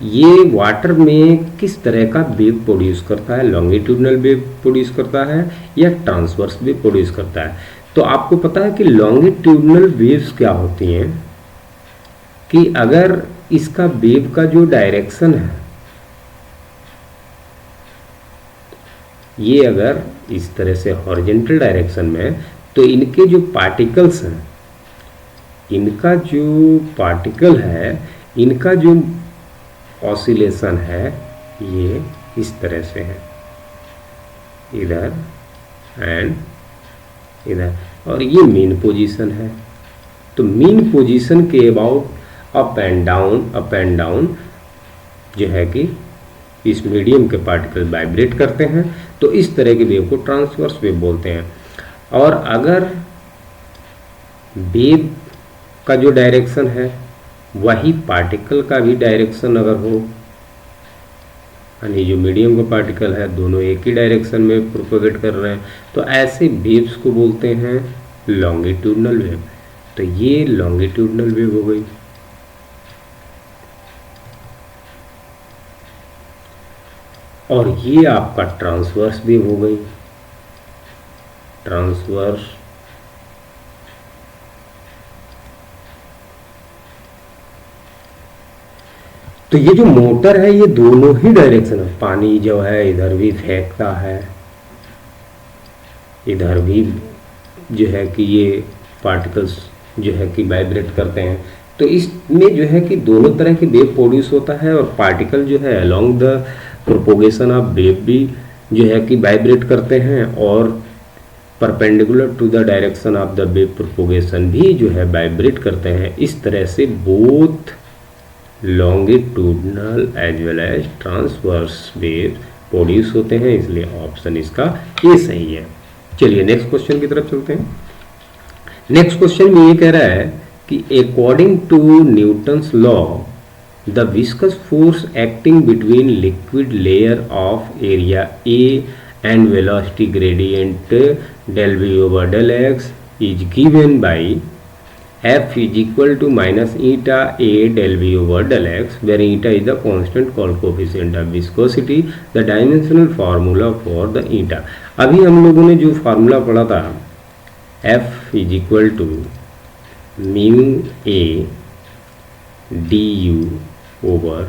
ये वाटर में किस तरह का वेव प्रोड्यूस करता है, लॉन्गिट्यूडनल वेव प्रोड्यूस करता है या ट्रांसवर्स वेव प्रोड्यूस करता है। तो आपको पता है कि लॉन्गिट्यूडनल वेव्स क्या होती हैं कि अगर इसका वेव का जो डायरेक्शन है ये अगर इस तरह से हॉरिजेंटल डायरेक्शन में, तो इनके जो पार्टिकल्स हैं, इनका जो पार्टिकल है, इनका जो ऑसिलेशन है ये इस तरह से है, इधर एंड इधर, और ये मीन पोजीशन है। तो मीन पोजीशन के अबाउट अप एंड डाउन जो है कि इस मीडियम के पार्टिकल वाइब्रेट करते हैं। तो इस तरह के वेव को ट्रांसवर्स वेव बोलते हैं। और अगर वेव का जो डायरेक्शन है वही पार्टिकल का भी डायरेक्शन अगर हो, यानी जो मीडियम का पार्टिकल है दोनों एक ही डायरेक्शन में प्रोपेगेट कर रहे हैं, तो ऐसे वेव्स को बोलते हैं लॉन्गिट्यूडनल वेव। तो ये लॉन्गिट्यूडनल वेव हो गई। और ये आपका ट्रांसवर्स वेव हो गई, ट्रांसवर्स। तो ये जो मोटर है ये दोनों ही डायरेक्शन है, पानी जो है इधर भी फेंकता है, इधर भी जो है कि ये पार्टिकल्स जो है कि वाइब्रेट करते हैं। तो इसमें जो है कि दोनों तरह के वेव प्रोड्यूस होता है, और पार्टिकल जो है along the propagation of wave भी जो है कि वाइब्रेट करते हैं, और perpendicular to the direction of the wave propagation भी जो है वाइब्रेट करते हैं। इस तरह से both longitudinal as well as transverse wave produce होते हैं, इसलिए ऑप्शन इसका ए सही है। चलिए नेक्स्ट क्वेश्चन की तरफ चलते हैं। नेक्स्ट क्वेश्चन में ये कह रहा है कि according to Newton's law the viscous force acting between liquid layer of area A and velocity gradient del v over del x is given by F is equal to minus eta A del v over del x, where eta is the constant called coefficient of viscosity, the dimensional formula for the eta। अभी हम लोगों ने जो formula पढ़ा था F is equal to mu A du over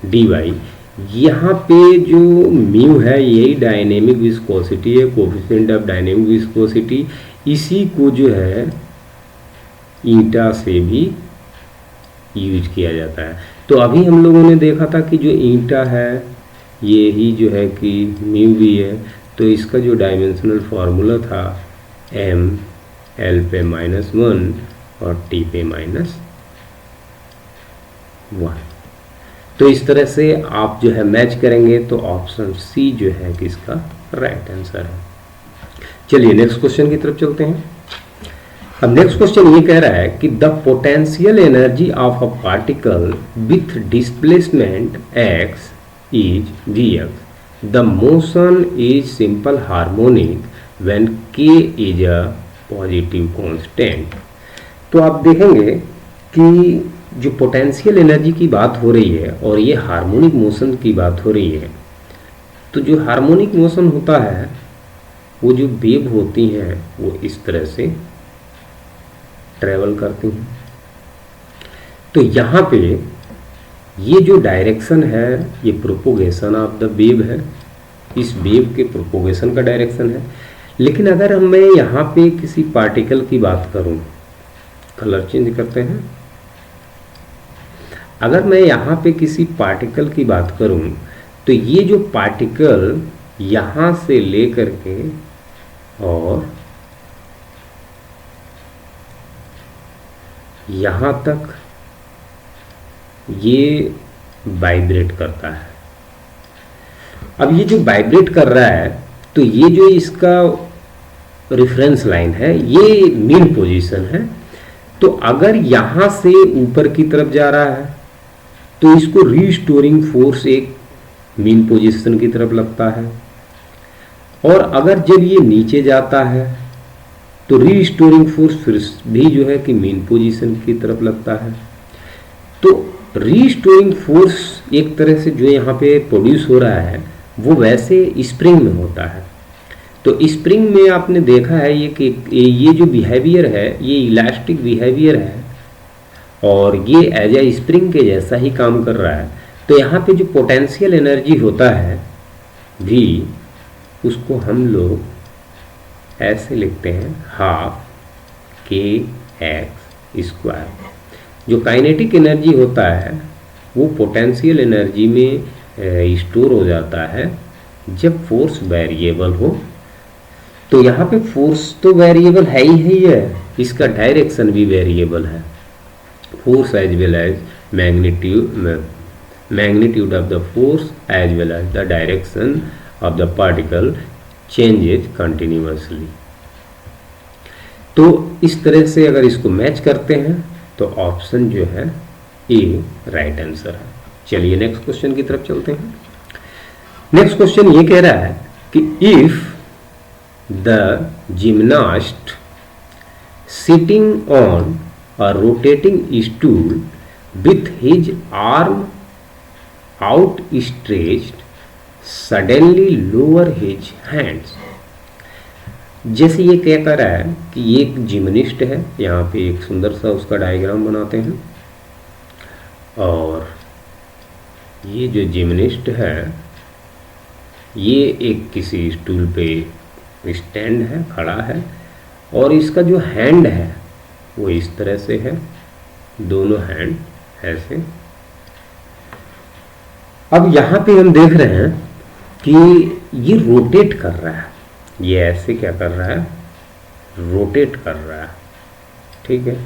dy, यहाँ पे जो म्यू है यही डायनेमिक विस्कोसिटी है, कोफिशिएंट ऑफ डायनेमिक विस्कोसिटी। इसी को जो है ईटा से भी यूज किया जाता है। तो अभी हम लोगों ने देखा था कि जो ईटा है ये ही जो है कि म्यू भी है, तो इसका जो डायमेंशनल फार्मूला था m l पे -1 और t पे -1। तो इस तरह से आप जो है मैच करेंगे तो ऑप्शन सी जो है कि इसका राइट आंसर है। चलिए नेक्स्ट क्वेश्चन की तरफ चलते हैं। अब नेक्स्ट क्वेश्चन ये कह रहा है कि the potential energy of a particle with displacement x is vx, the motion is simple harmonic when k is a positive constant. तो आप देखेंगे कि जो पोटेंशियल एनर्जी की बात हो रही है और ये हार्मोनिक मोशन की बात हो रही है, तो जो हार्मोनिक मोशन होता है वो जो वेव होती हैं वो इस तरह से ट्रेवल करती हैं। तो यहाँ पे ये जो डायरेक्शन है ये प्रोपोगेशन ऑफ द वेव है, इस वेव के प्रोपोगेशन का डायरेक्शन है। लेकिन अगर मैं यहाँ पे किसी पार्टिकल की बात करूँ, कलर चेंज करते हैं, अगर मैं यहाँ पे किसी पार्टिकल की बात करूँ तो ये जो पार्टिकल यहाँ से लेकर के और यहाँ तक ये वाइब्रेट करता है। अब ये जो वाइब्रेट कर रहा है तो ये जो इसका रेफरेंस लाइन है ये मीन पोजीशन है। तो अगर यहाँ से ऊपर की तरफ जा रहा है तो इसको रीस्टोरिंग फोर्स एक मीन पोजीशन की तरफ लगता है, और अगर जब ये नीचे जाता है तो रीस्टोरिंग फोर्स फिर भी जो है कि मीन पोजीशन की तरफ लगता है। तो रीस्टोरिंग फोर्स एक तरह से जो यहाँ पे प्रोड्यूस हो रहा है वो वैसे स्प्रिंग में होता है। तो स्प्रिंग में आपने देखा है ये कि ये जो बिहेवियर है ये इलास्टिक बिहेवियर है और ये एज ए स्प्रिंग के जैसा ही काम कर रहा है। तो यहाँ पे जो पोटेंशियल एनर्जी होता है V, उसको हम लोग ऐसे लिखते हैं हाफ के एक्स स्क्वायर। जो काइनेटिक एनर्जी होता है वो पोटेंशियल एनर्जी में स्टोर हो जाता है जब फोर्स वेरिएबल हो। तो यहाँ पे फोर्स तो वेरिएबल है ही है, इसका डायरेक्शन भी वेरिएबल है। Force as well as magnitude of the force as well as the direction of the particle changes continuously। तो इस तरह से अगर इसको मैच करते हैं तो ऑप्शन जो है ए राइट आंसर है। चलिए नेक्स्ट क्वेश्चन की तरफ चलते हैं। नेक्स्ट क्वेश्चन ये कह रहा है कि if the gymnast sitting on a rotating stool with his arm outstretched suddenly lower his hands। जैसे ये क्या कर रहा है कि ये एक जिम्निस्ट है, यहाँ पे एक सुंदर सा उसका डायग्राम बनाते हैं। और ये जो जिम्निस्ट है ये एक किसी स्टूल पे स्टैंड है, खड़ा है, और इसका जो हैंड है वो इस तरह से है, दोनों हैंड ऐसे। अब यहाँ पे हम देख रहे हैं कि ये रोटेट कर रहा है, ये ऐसे क्या कर रहा है, रोटेट कर रहा है, ठीक है।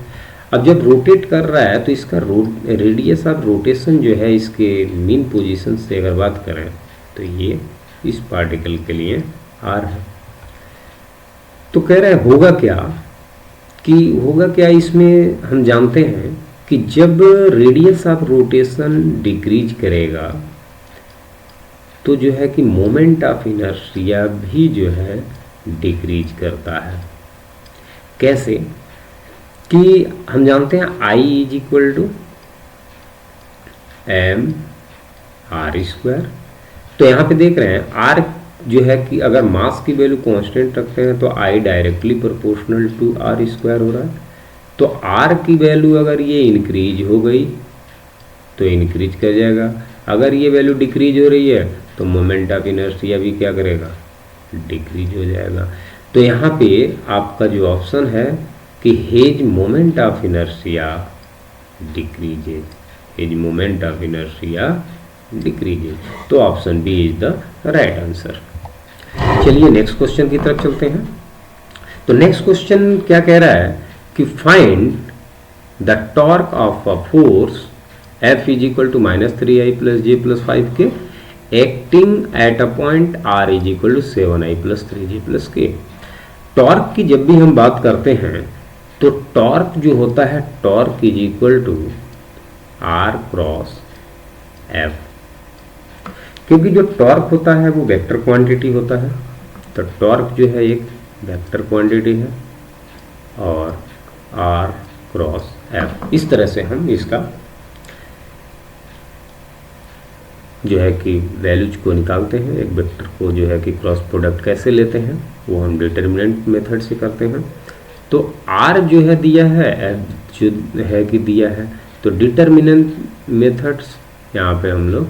अब जब रोटेट कर रहा है तो इसका रेडियस ऑफ रोटेशन जो है इसके मीन पोजीशन से अगर बात करें तो ये इस पार्टिकल के लिए आर है। तो कह रहे हैं होगा क्या इसमें हम जानते हैं कि जब रेडियस ऑफ रोटेशन डिक्रीज करेगा तो जो है कि मोमेंट ऑफ इनर्शिया भी जो है डिक्रीज करता है। कैसे कि हम जानते हैं I is equal to M R square. तो यहाँ पे देख रहे हैं R जो है कि अगर मास की वैल्यू कांस्टेंट रखते हैं तो I directly proportional to R square हो रहा है। तो R की वैल्यू अगर ये इंक्रीज हो गई तो इंक्रीज कर जाएगा, अगर ये वैल्यू डिक्रीज हो रही है तो मोमेंट ऑफ इनर्शिया भी क्या करेगा, डिक्रीज हो जाएगा। तो यहाँ पे आपका जो ऑप्शन है कि has moment of inertia decreases, has moment of inertia decreases. तो option B is the right answer. चलिए नेक्स्ट क्वेश्चन की तरफ चलते हैं। तो नेक्स्ट क्वेश्चन क्या कह रहा है कि find the torque of a force F is equal to -3i plus J plus 5 K acting at a point R is equal to 7i plus 3j plus K. Torque की जब भी हम बात करते हैं तो टॉर्क जो होता है, torque is equal to R cross F, क्योंकि जो टॉर्क होता है वो वेक्टर क्वांटिटी होता है। तो टॉर्क जो है एक वेक्टर क्वांटिटी है और R क्रॉस F, इस तरह से हम इसका जो है कि वैल्यूज को निकालते हैं। एक वेक्टर को जो है कि क्रॉस प्रोडक्ट कैसे लेते हैं वो हम डिटर्मिनेंट मेथड से करते हैं। तो R जो है दिया है, F जो है कि दिया है, तो डिटर्मिनेंट मेथड्स यहाँ पे हम लोग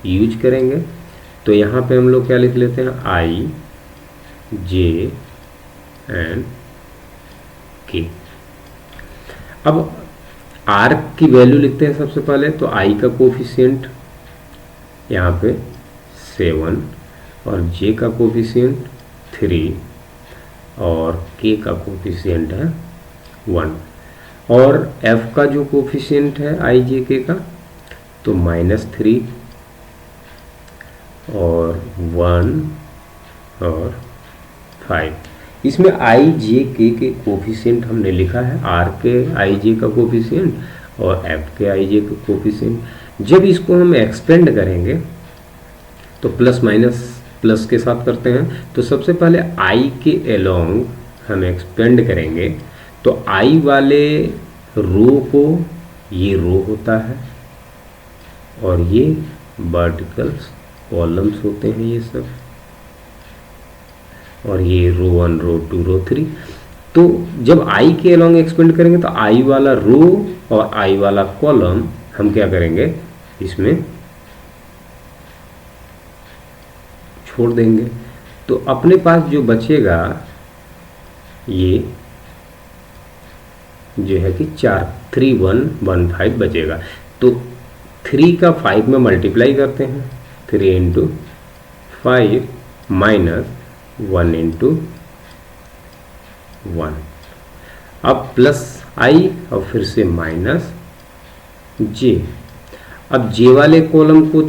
यूज करेंगे। तो यहाँ पे हम लोग क्या लिख लेते हैं, I J एंड K। अब R की वैल्यू लिखते हैं सबसे पहले। तो I का कोफिशिएंट यहाँ पे 7 और J का कोफिशिएंट 3 और K का कोफिशिएंट है 1 और F का जो कोफिशिएंट है I J K का तो -3 और 1 और 5। इसमें I J K के कोफिशिएंट हमने लिखा है, R के I J का कोफिशिएंट और F के I J का कोफिशिएंट। जब इसको हम एक्सपेंड करेंगे तो प्लस माइनस प्लस के साथ करते हैं। तो सबसे पहले I के अलोंग हम एक्सपेंड करेंगे तो I वाले रो को, ये रो होता है और ये वर्टिकल्स कॉलम्स होते हैं ये सब, और ये रो 1 रो 2 रो 3। तो जब I के अलोंग एक्सपेंड करेंगे तो I वाला रो और I वाला कॉलम हम क्या करेंगे, इसमें छोड़ देंगे। तो अपने पास जो बचेगा ये जो है कि 3115 बचेगा। तो 3 का 5 में मल्टीप्लाई करते हैं, 3 इंटू 5 माइनस 1 इंटू 1, अब प्लस आई और फिर से माइनस जे। अब जे वाले कॉलम को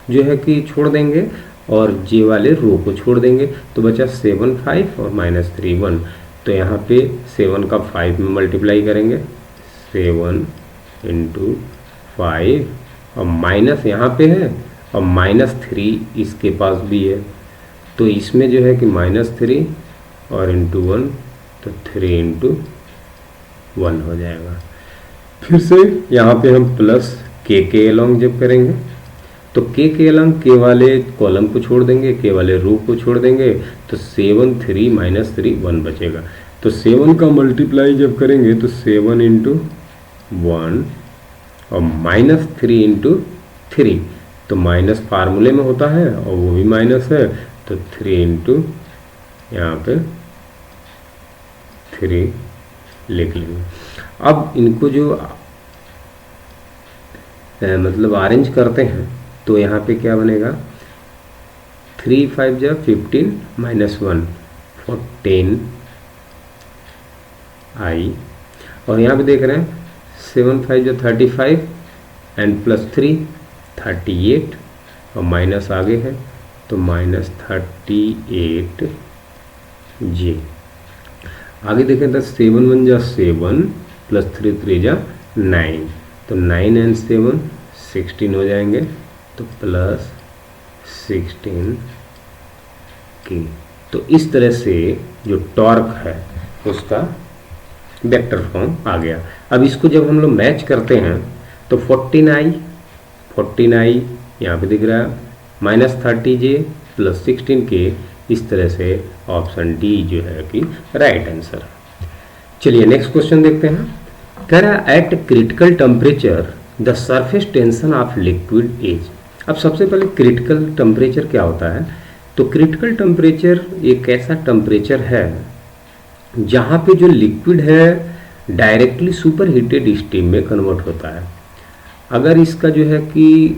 जो है कि छोड़ देंगे और जे वाले रो को छोड़ देंगे, तो बचा 7 5 और माइनस 3 1। तो यहाँ पे 7 का 5 में मल्टीप्लाई करेंगे, 7 इंटू 5 और माइनस यहाँ पे है और माइनस 3 इसके पास भी है, तो इसमें जो है कि माइनस 3 और इंटू 1, तो 3 इंटू 1 हो जाएगा। फिर से यहाँ पे हम प्लस के अलॉन्ग जब करेंगे तो के अलॉन्ग के वाले कॉलम को छोड़ देंगे, के वाले रो को छोड़ देंगे, तो 7 3 माइनस 3 1 बचेगा। तो 7 का मल्टीप्लाई जब करेंगे तो 7 इंटू 1 और माइनस 3 इंटू 3, तो माइनस फार्मूले में होता है और वो भी माइनस है, तो 3 इंटू यहाँ पे 3 लिख लेंगे। अब इनको जो मतलब अरेंज करते हैं तो यहाँ पे क्या बनेगा, 3 5 जा 15 माइनस 1 14 आई, और यहाँ पे देख रहे हैं 7 5 जा 35 एंड प्लस 3 38 और माइनस आगे है तो माइनस 38 जे। आगे देखें तो 7 1 जा 7 प्लस 3 3 जा 9, तो 9 एंड 7 16 हो जाएंगे, तो प्लस 16 की। तो इस तरह से जो टॉर्क है उसका वेक्टर फॉर्म आ गया। अब इसको जब हम लोग मैच करते हैं तो 14i यहाँ पे दिख रहा है, माइनस 30j प्लस 16k, इस तरह से ऑप्शन डी जो है कि राइट आंसर। चलिए नेक्स्ट क्वेश्चन देखते हैं। कह रहा eight critical temperature the surface tension of liquid is. अब सबसे पहले क्रिटिकल टेम्परेचर क्या होता है, तो क्रिटिकल टेम्परेचर एक ऐसा टेम्परेचर है जहाँ पे जो लिक्विड है डायरेक्टली सुपर हीटेड स्टीम में कन्वर्ट होता है। अगर इसका जो है कि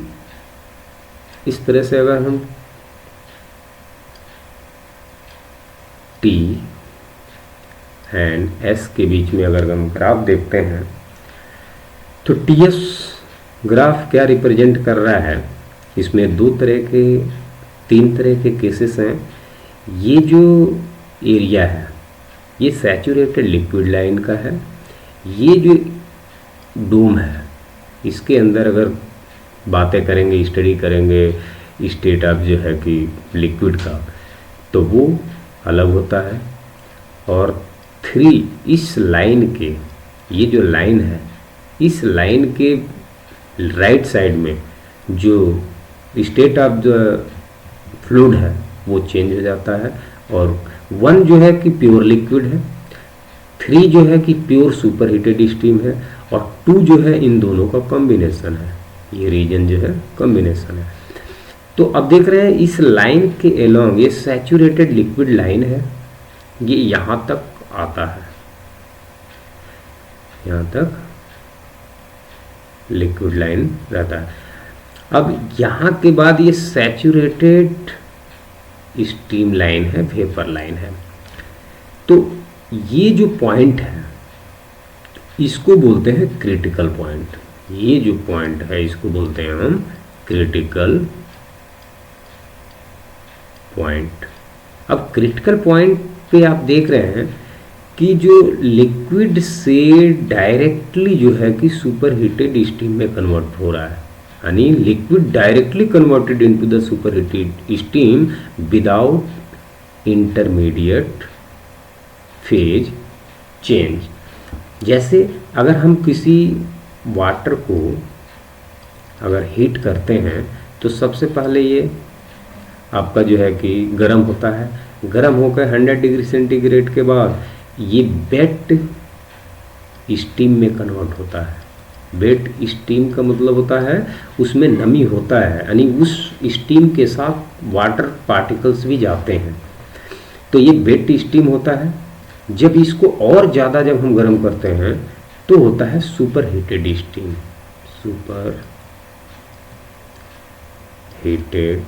इस तरह से अगर हम T एंड S के बीच में अगर हम ग्राफ देखते हैं तो TS ग्राफ क्या रिप्रेजेंट कर रहा है, इसमें 3 तरह के केसेस हैं। ये जो एरिया है ये सैचुरेटेड लिक्विड लाइन का है, ये जो डोम है इसके अंदर अगर बातें करेंगे, स्टडी करेंगे स्टेट ऑफ जो है कि लिक्विड का, तो वो अलग होता है। और 3 इस लाइन के, ये जो लाइन है इस लाइन के राइट साइड में जो स्टेट ऑफ द फ्लूइड है वो चेंज हो जाता है, और 1 जो है कि प्योर लिक्विड है, 3 जो है कि प्योर सुपर हीटेड स्टीम है, और 2 जो है इन दोनों का कॉम्बिनेशन है। ये रीजन जो है कॉम्बिनेशन है। तो अब देख रहे हैं इस लाइन के एलोंग, ये सैचुरेटेड लिक्विड लाइन है, ये यहाँ तक आता है, यहाँ तक लिक्विड लाइन रहता है। अब यहाँ के बाद ये सैचुरेटेड स्टीम लाइन है, वेपर लाइन है। तो ये जो पॉइंट है इसको बोलते हैं क्रिटिकल पॉइंट। ये जो पॉइंट है इसको बोलते हैं हम क्रिटिकल पॉइंट। अब क्रिटिकल पॉइंट पे आप देख रहे हैं कि जो लिक्विड से डायरेक्टली जो है कि सुपर हीटेड स्टीम में कन्वर्ट हो रहा है, यानी liquid directly converted into the super heated steam without intermediate phase change. जैसे अगर हम किसी वाटर को अगर हीट करते हैं तो सबसे पहले ये आपका जो है कि गर्म होता है, गर्म होकर 100 डिग्री सेंटीग्रेड के बाद ये वेट स्टीम में कन्वर्ट होता है। वेट स्टीम का मतलब होता है उसमें नमी होता है, यानी उस स्टीम के साथ वाटर पार्टिकल्स भी जाते हैं। तो ये वेट स्टीम होता है। जब इसको और ज़्यादा जब हम गर्म करते हैं तो होता है super heated steam, super heated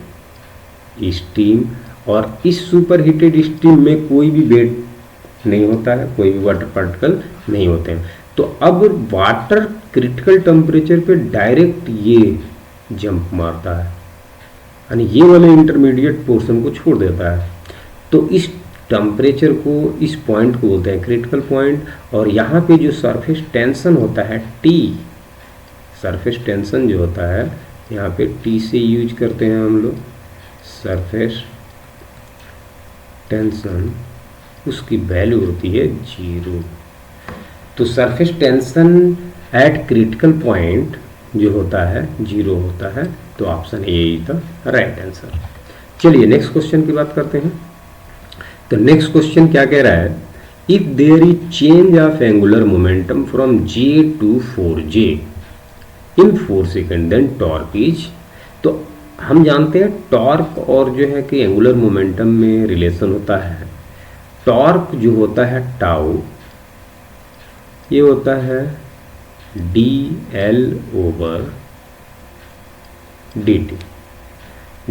steam. और इस सुपर हीटेड स्टीम में कोई भी वेट नहीं होता है, कोई भी वाटर पार्टिकल नहीं होते हैं। तो अब वाटर क्रिटिकल टेम्परेचर पे डायरेक्ट ये जंप मारता है, यानी ये वाले इंटरमीडिएट पोर्शन को छोड़ देता है। तो इस टेम्परेचर को, इस पॉइंट को बोलते हैं क्रिटिकल पॉइंट। और यहाँ पे जो सरफेस टेंशन होता है टी, सरफेस टेंशन जो होता है यहाँ पे टी से यूज करते हैं हम लोग, सरफेस टेंशन, उसकी वैल्यू होती है 0। तो surface tension eight critical point जो होता है 0 होता है। तो option A is the right answer. चलिए नेक्स्ट क्वेश्चन की बात करते हैं। तो नेक्स्ट क्वेश्चन क्या कह रहा है, if there is change of angular momentum from J to 4j in 4 second then torque is. तो हम जानते हैं टॉर्क और जो है कि एंगुलर मोमेंटम में रिलेशन होता है। टॉर्क जो होता है टाउ, ये होता है dl/dt।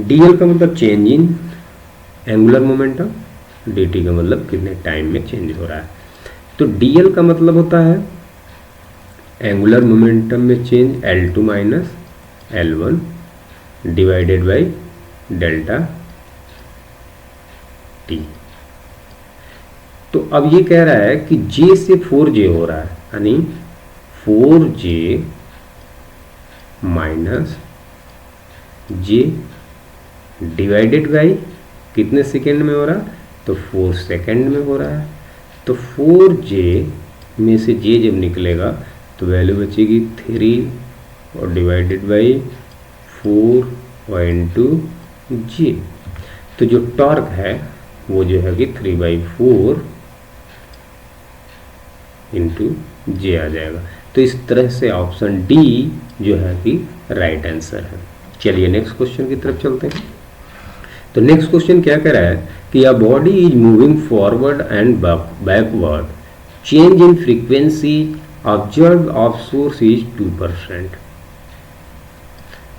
dl का मतलब change in angular momentum, dt का मतलब कितने टाइम में चेंज हो रहा है। तो dl का मतलब होता है एंगुलर मोमेंटम में change L2 minus L1 divided by delta t। तो अब ये कह रहा है कि j से 4j हो रहा है, यानी 4j minus j divided by कितने सेकेंड में हो रहा है, तो 4 सेकेंड में हो रहा है। तो 4j में से j जब निकलेगा तो वैल्यू बचेगी 3 और डिवाइडेड बाई 4 और इंटू j। तो जो टॉर्क है वो जो है कि 3/4 इंटू जे आ जाएगा। तो इस तरह से ऑप्शन डी जो है कि राइट आंसर है। चलिए नेक्स्ट क्वेश्चन की तरफ चलते हैं। तो नेक्स्ट क्वेश्चन क्या कह रहा है कि a body is moving forward and backward, change in frequency observe of source is 2%।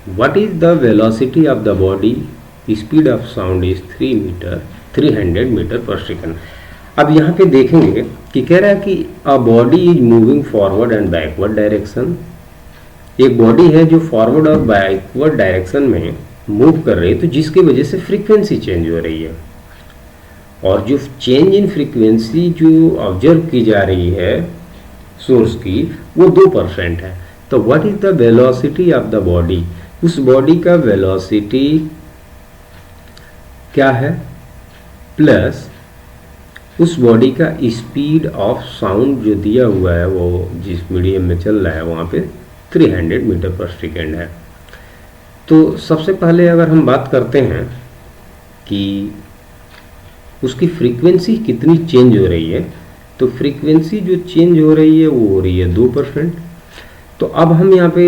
What is the velocity of the body, speed of sound is 300 meter per second. अब यहाँ पे देखेंगे कि कह रहा है कि a body is moving forward and backward direction. एक बॉडी है जो फॉरवर्ड और बैकवर्ड डायरेक्शन में मूव कर रही है, तो जिसकी वजह से फ्रीक्वेंसी चेंज हो रही है। और जो चेंज इन फ्रीक्वेंसी जो ऑब्जर्व की जा रही है सोर्स की, वो 2% है। तो what is the velocity of the body, उस बॉडी का वेलोसिटी क्या है, प्लस उस बॉडी का स्पीड ऑफ साउंड जो दिया हुआ है वो जिस मीडियम में चल रहा है वहाँ पे 300 मीटर पर सेकेंड है। तो सबसे पहले अगर हम बात करते हैं कि उसकी फ्रीक्वेंसी कितनी चेंज हो रही है, तो फ्रीक्वेंसी जो चेंज हो रही है वो हो रही है 2%। तो अब हम यहाँ पे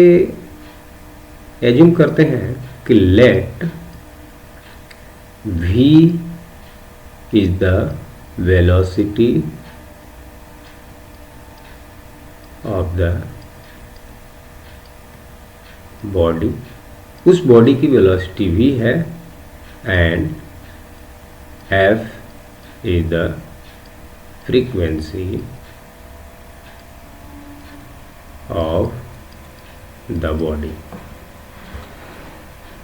एज्यूम करते हैं कि let v is the velocity of the body, उस बॉडी की वेलोसिटी v है, and f is the frequency of the body।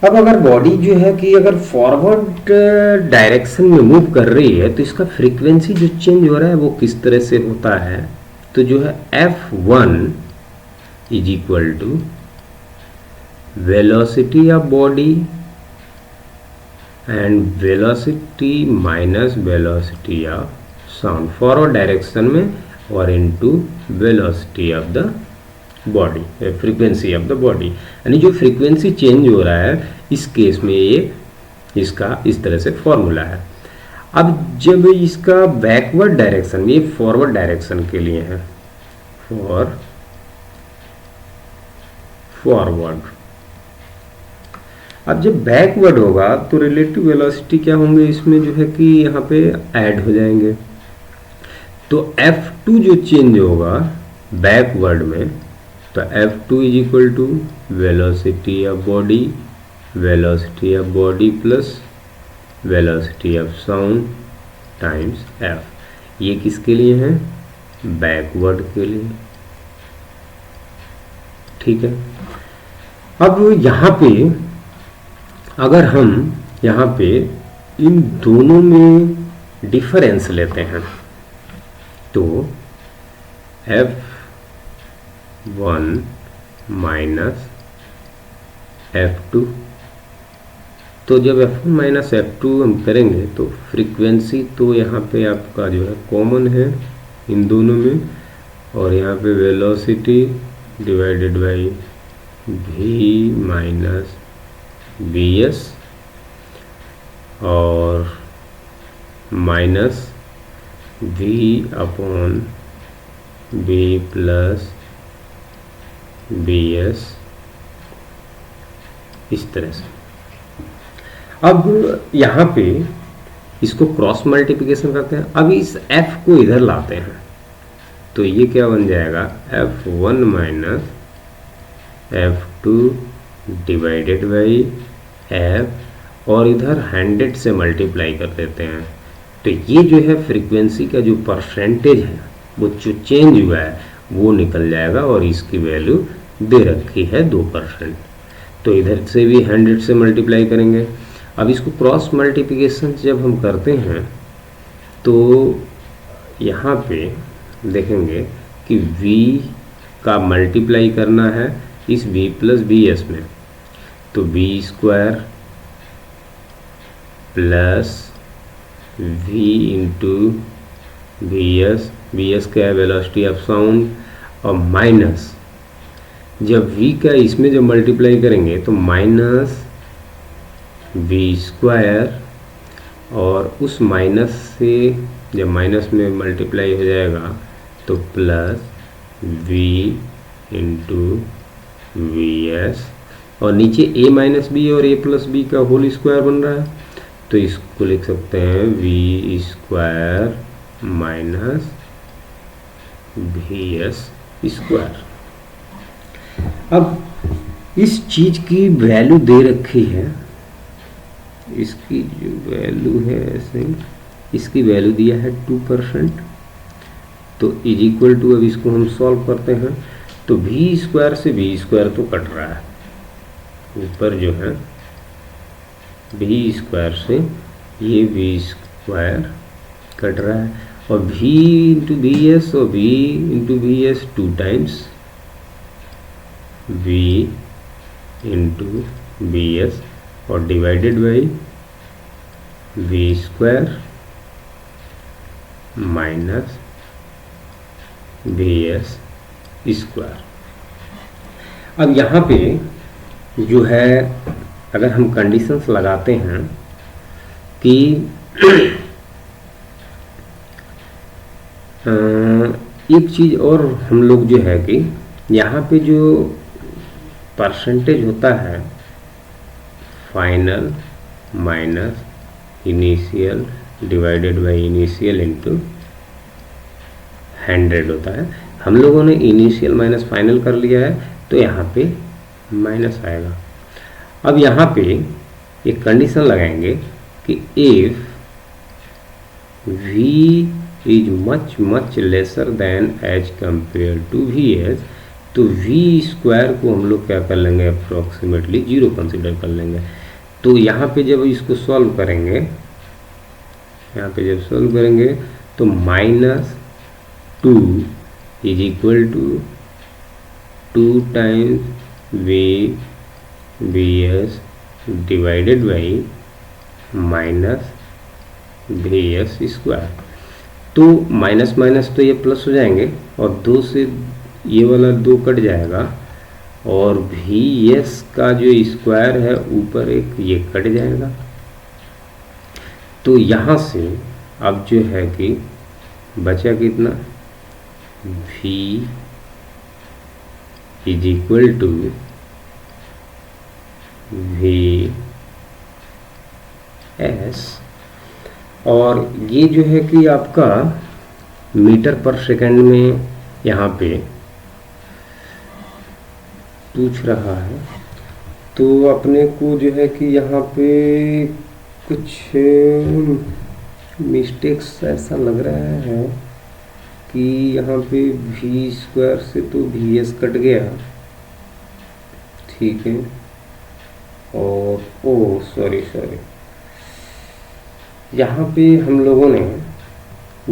अब अगर बॉडी जो है कि अगर फॉरवर्ड डायरेक्शन में मूव कर रही है तो इसका फ्रीक्वेंसी जो चेंज हो रहा है वो किस तरह से होता है, तो जो है F1 is equal to velocity of body and velocity minus velocity of sound forward direction में, और into velocity of the body, frequency of the body. यानी जो फ्रीक्वेंसी चेंज हो रहा है इस केस में ये इसका इस तरह से फॉर्मूला है। अब जब इसका बैकवर्ड डायरेक्शन, ये फॉरवर्ड डायरेक्शन के लिए है, फॉरवर्ड, अब जब बैकवर्ड होगा तो रिलेटिव वेलोसिटी क्या होंगे, इसमें जो है कि यहाँ पे ऐड हो जाएंगे। तो F2 जो चेंज होगा बैकवर्ड में, तो F2 is equal to velocity of body plus velocity of sound times F। ये किसके लिए है, बैकवर्ड के लिए। ठीक है। अब यहाँ पे अगर हम यहाँ पे इन दोनों में डिफरेंस लेते हैं तो F1 माइनस F2, तो जब F1 माइनस F2 हम करेंगे तो फ्रीक्वेंसी तो यहाँ पे आपका जो है कॉमन है इन दोनों में, और यहाँ पे velocity divided by v minus Vs और minus v upon v plus Vs, इस तरह से। अब यहाँ पे इसको क्रॉस मल्टीप्लिकेशन करते हैं। अब इस f को इधर लाते हैं तो ये क्या बन जाएगा, F1 minus F2 divided by F, और इधर 100 से मल्टीप्लाई कर देते हैं तो ये जो है फ्रीक्वेंसी का जो परसेंटेज है वो जो चेंज हुआ है वो निकल जाएगा, और इसकी वैल्यू दे रखी है 2%। तो इधर से भी 100 से मल्टीप्लाई करेंगे। अब इसको क्रॉस मल्टीप्लिकेशन जब हम करते हैं तो यहाँ पे देखेंगे कि v का मल्टीप्लाई करना है इस v प्लस Vs में, तो v square plus v into Vs क्या है, वेलोसिटी ऑफ साउंड, और माइनस जब v का इसमें जब मल्टीप्लाई करेंगे तो माइनस v स्क्वायर, और उस माइनस से जब माइनस में मल्टीप्लाई हो जाएगा तो प्लस v इंटू Vs, और नीचे a माइनस बी और a प्लस बी का होल स्क्वायर बन रहा है तो इसको लिख सकते हैं v square minus Vs square. अब इस चीज की वैल्यू दे रखी है, इसकी जो वैल्यू है ऐसे, इसकी वैल्यू दिया है 2%, तो इज इक्वल टू, अब इसको हम सॉल्व करते हैं तो v स्क्वायर से v स्क्वायर तो कट रहा है, ऊपर जो है v स्क्वायर से ये v स्क्वायर कट रहा है, और v इंटू Vs और v into Vs 2 times v into Vs और divided by v square minus Vs square. अब यहाँ पे जो है अगर हम कंडीशंस लगाते हैं कि एक चीज़ और हम लोग जो है कि यहाँ पे जो परसेंटेज होता है final minus initial divided by initial into 100 होता है। हम लोगों ने इनिशियल माइनस फाइनल कर लिया है तो यहाँ पे माइनस आएगा। अब यहाँ पे एक कंडीशन लगाएंगे कि if v is much much lesser than as compare to Vs, तो v स्क्वायर को हम लोग क्या कर लेंगे, अप्रोक्सीमेटली 0 कंसिडर कर लेंगे। तो यहाँ पे जब इसको सॉल्व करेंगे, यहाँ पे जब सॉल्व करेंगे तो -2 is equal to 2 times Vs divided by minus Vs square. तो माइनस माइनस तो ये प्लस हो जाएंगे और 2 से ये वाला 2 कट जाएगा, और Vs का जो स्क्वायर है ऊपर एक ये कट जाएगा। तो यहाँ से अब जो है कि बचा कितना, v is equal to V S, और ये जो है कि आपका मीटर पर सेकंड में यहाँ पे पूछ रहा है। तो अपने को जो है कि यहाँ पे कुछ मिस्टेक्स ऐसा लग रहा है कि यहाँ पे वी स्क्वायर से तो वी एस कट गया, ठीक है। और ओ सॉरी यहाँ पे हम लोगों ने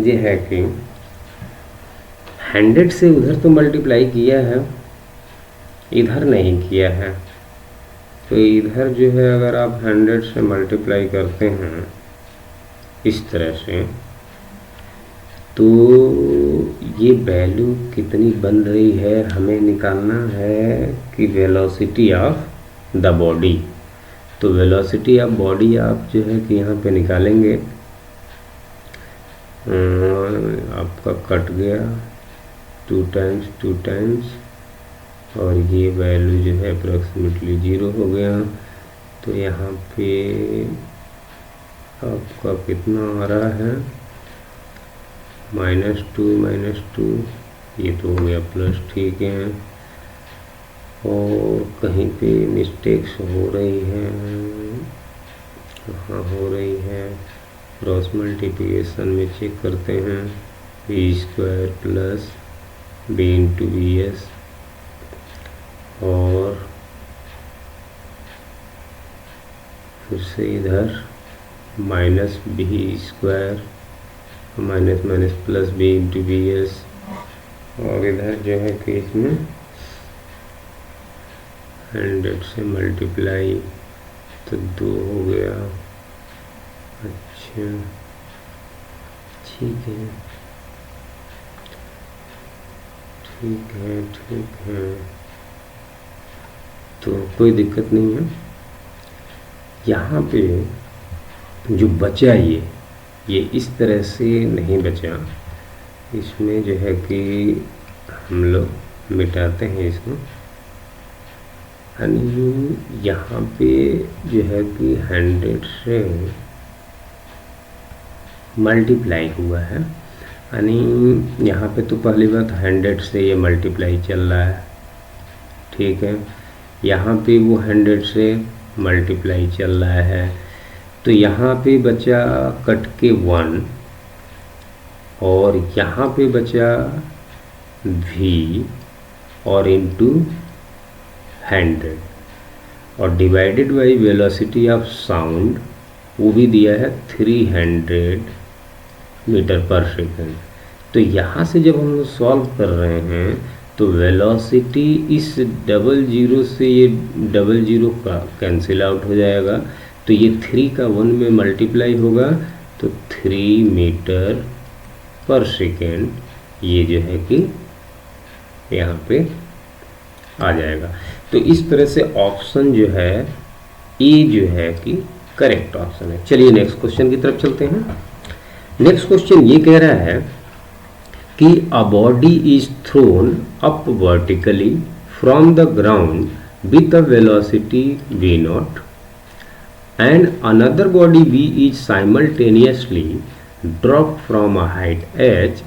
ये है कि 100 से उधर तो मल्टीप्लाई किया है, इधर नहीं किया है। तो इधर जो है अगर आप 100 से मल्टीप्लाई करते हैं इस तरह से, तो ये वैल्यू कितनी बन रही है हमें निकालना है कि वेलोसिटी ऑफ द बॉडी। तो वेलोसिटी ऑफ बॉडी आप जो है कि यहाँ पे निकालेंगे। आपका कट गया 2 टाइम्स और ये वैल्यू जो है अप्रॉक्सीमेटली 0 हो गया। तो यहाँ पे आपका कितना आ रहा है, -2 ये तो हो गया प्लस, ठीक है। और कहीं पे मिस्टेक्स हो रही हैं, कहाँ हो रही है, क्रॉस मल्टीप्लिकेशन में चेक करते हैं। V square plus B into V S, और फिर से इधर minus B square minus plus B into B S, और इधर जो है कि इसमें 100 से मल्टीप्लाई तो 2 हो गया। अच्छा ठीक है, तो कोई दिक्कत नहीं है। यहाँ पे जो बचा ये इस तरह से नहीं बचा, इसमें जो है कि हम लोग मिटाते हैं इसको। यानी यहाँ पे जो है कि 100 से मल्टीप्लाई हुआ है, यानी यहाँ पे तो पहली बात 100 से ये मल्टीप्लाई चल रहा है, ठीक है। यहाँ पे वो 100 से मल्टीप्लाई चल रहा है, तो यहाँ पे बचा कट के 1, और यहाँ पे बचा v और इंटू 100, और divided by velocity of sound, वो भी दिया है 300 मीटर पर सेकंड। तो यहाँ से जब हम लोग सॉल्व कर रहे हैं तो वेलोसिटी इस 00 से ये 00 का कैंसिल आउट हो जाएगा, तो ये 3 का 1 में मल्टीप्लाई होगा, तो 3 मीटर पर सेकेंड ये जो है कि यहाँ पे आ जाएगा। तो इस तरह से ऑप्शन जो है ए जो है कि करेक्ट ऑप्शन है। चलिए नेक्स्ट क्वेश्चन की तरफ चलते हैं। नेक्स्ट क्वेश्चन ये कह रहा है कि a body is throne up vertically from the ground with a velocity v0 and another body v is simultaneously dropped from a height h.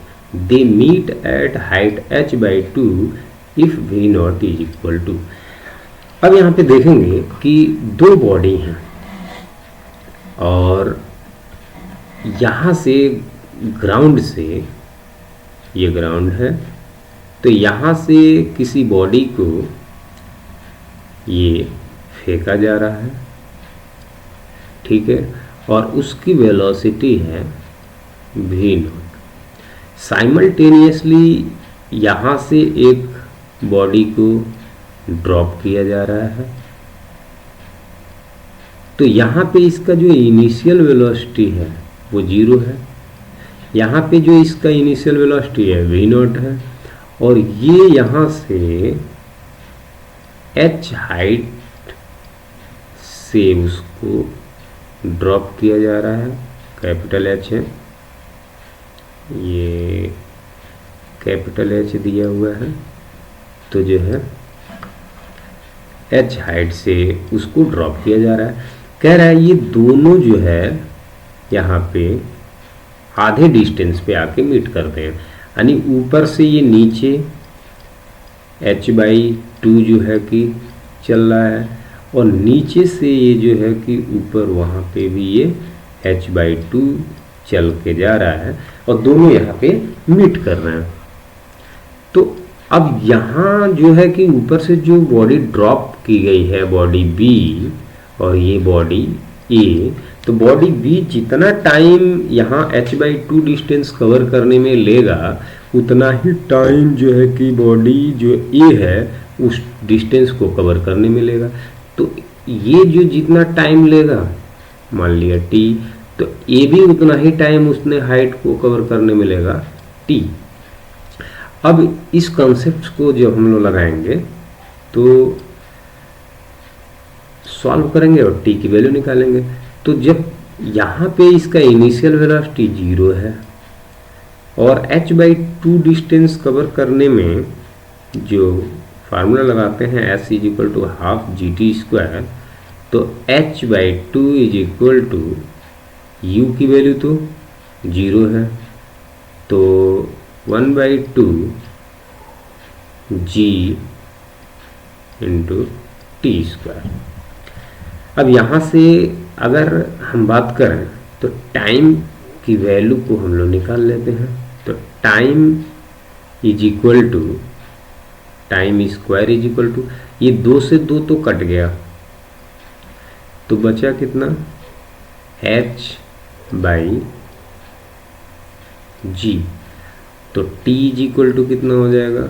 They meet at height h by 2 if v0 is equal to। अब यहाँ पे देखेंगे कि दो body हैं और यहाँ से ग्राउंड से, ये ग्राउंड है, तो यहाँ से किसी बॉडी को ये फेंका जा रहा है, ठीक है, और उसकी वेलोसिटी है v0। साइमल्टेनियसली यहाँ से एक बॉडी को ड्रॉप किया जा रहा है, तो यहाँ पे इसका जो इनिशियल वेलोसिटी है वो 0 है, यहाँ पे जो इसका इनिशियल वेलोसिटी है v0 है, और ये यहाँ से h हाइट से उसको ड्रॉप किया जा रहा है, कैपिटल H है, ये कैपिटल H दिया हुआ है, तो जो है एच हाइट से उसको ड्रॉप किया जा रहा है। कह रहा है ये दोनों जो है यहाँ पे आधे डिस्टेंस पे आके मीट करते हैं, यानी ऊपर से ये नीचे h/2 जो है कि चल रहा है और नीचे से ये जो है कि ऊपर वहाँ पे भी ये h/2 चल के जा रहा है और दोनों यहाँ पे मीट कर रहे हैं। तो अब यहाँ जो है कि ऊपर से जो बॉडी ड्रॉप की गई है, बॉडी बी और ये बॉडी ए, तो बॉडी बी जितना टाइम यहाँ h/2 डिस्टेंस कवर करने में लेगा उतना ही टाइम जो है कि बॉडी जो ए है उस डिस्टेंस को कवर करने में लेगा। तो ये जो जितना टाइम लेगा मान लिया t, तो ए भी उतना ही टाइम उसने हाइट को कवर करने में लेगा t। अब इस कॉन्सेप्ट को जब हम लोग लगाएंगे तो सॉल्व करेंगे और t की वैल्यू निकालेंगे। तो जब यहाँ पे इसका इनिशियल वेलोसिटी 0 है और h/2 डिस्टेंस कवर करने में जो फार्मूला लगाते हैं s = हाफ GT², तो h/2 = u की वैल्यू तो 0 है, तो 1/2 g × t²। अब यहाँ से अगर हम बात करें तो टाइम की वैल्यू को हम लोग निकाल लेते हैं। तो टाइम = टाइम स्क्वायर = ये 2 से 2 तो कट गया, तो बचा कितना h/g। तो t = कितना हो जाएगा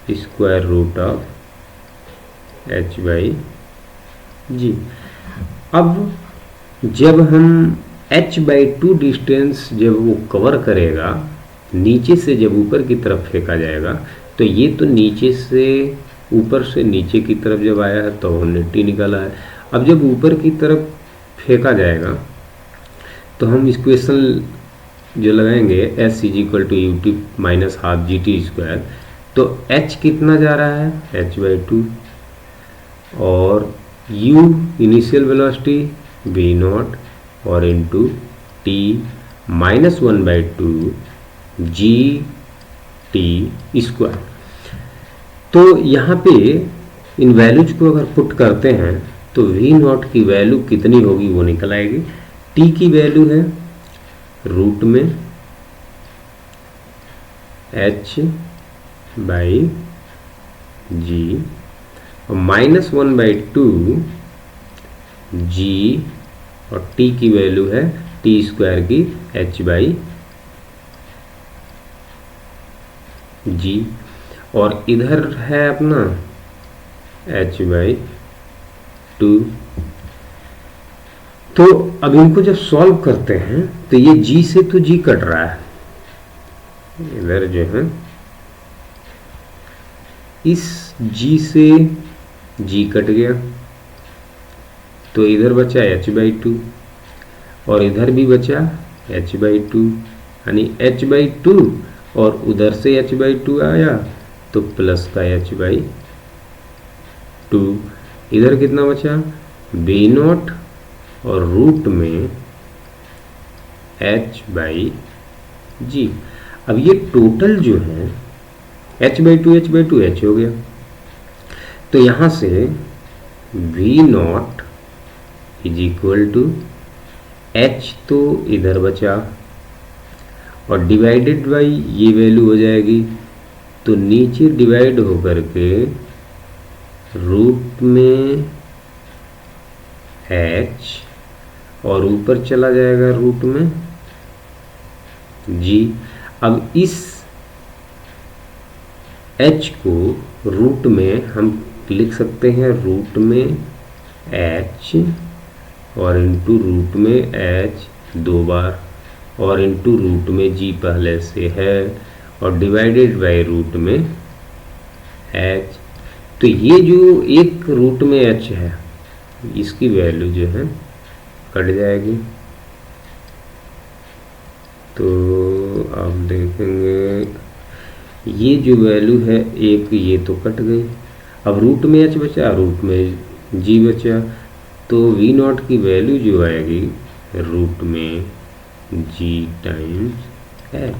√(h/g)। अब जब हम h/2 डिस्टेंस जब वो कवर करेगा, नीचे से जब ऊपर की तरफ फेंका जाएगा, तो ये तो नीचे से ऊपर से नीचे की तरफ जब आया है तो हमने t निकाला है। अब जब ऊपर की तरफ फेंका जाएगा तो हम इक्वेशन जो लगाएंगे s = ut - हाफ GT², तो h कितना जा रहा है h/2 और u इनिशियल वेलोसिटी v0 और इंटू t -1/2 GT²। तो यहाँ पे इन वैल्यूज को अगर पुट करते हैं तो v0 की वैल्यू कितनी होगी वो निकल आएगी। t की वैल्यू है रूट में h/g और -1/2 g और t की वैल्यू है t² की h/g और इधर है अपना h/2। तो अब इनको जब सॉल्व करते हैं तो ये g से तो g कट रहा है, इधर जो है इस g से g कट गया, तो इधर बचा h/2 और इधर भी बचा h/2, यानी h/2 और उधर से h/2 आया तो प्लस का h/2। इधर कितना बचा v0 और रूट में h/g। अब ये टोटल जो है h/2 h हो गया, तो यहाँ से v0 = h तो इधर बचा और डिवाइडेड बाई ये वैल्यू हो जाएगी, तो नीचे डिवाइड होकर के रूट में h और ऊपर चला जाएगा रूट में g। अब इस h को रूट में हम लिख सकते हैं रूट में h और इंटू रूट में h 2 बार और इंटू रूट में g पहले से है और डिवाइडेड बाय रूट में h। तो ये जो एक रूट में h है इसकी वैल्यू जो है कट जाएगी, तो आप देखेंगे ये जो वैल्यू है एक ये तो कट गई। अब रूट में एच बचा, रूट में जी बचा, तो वी नॉट की वैल्यू जो आएगी रूट में जी टाइम्स एच।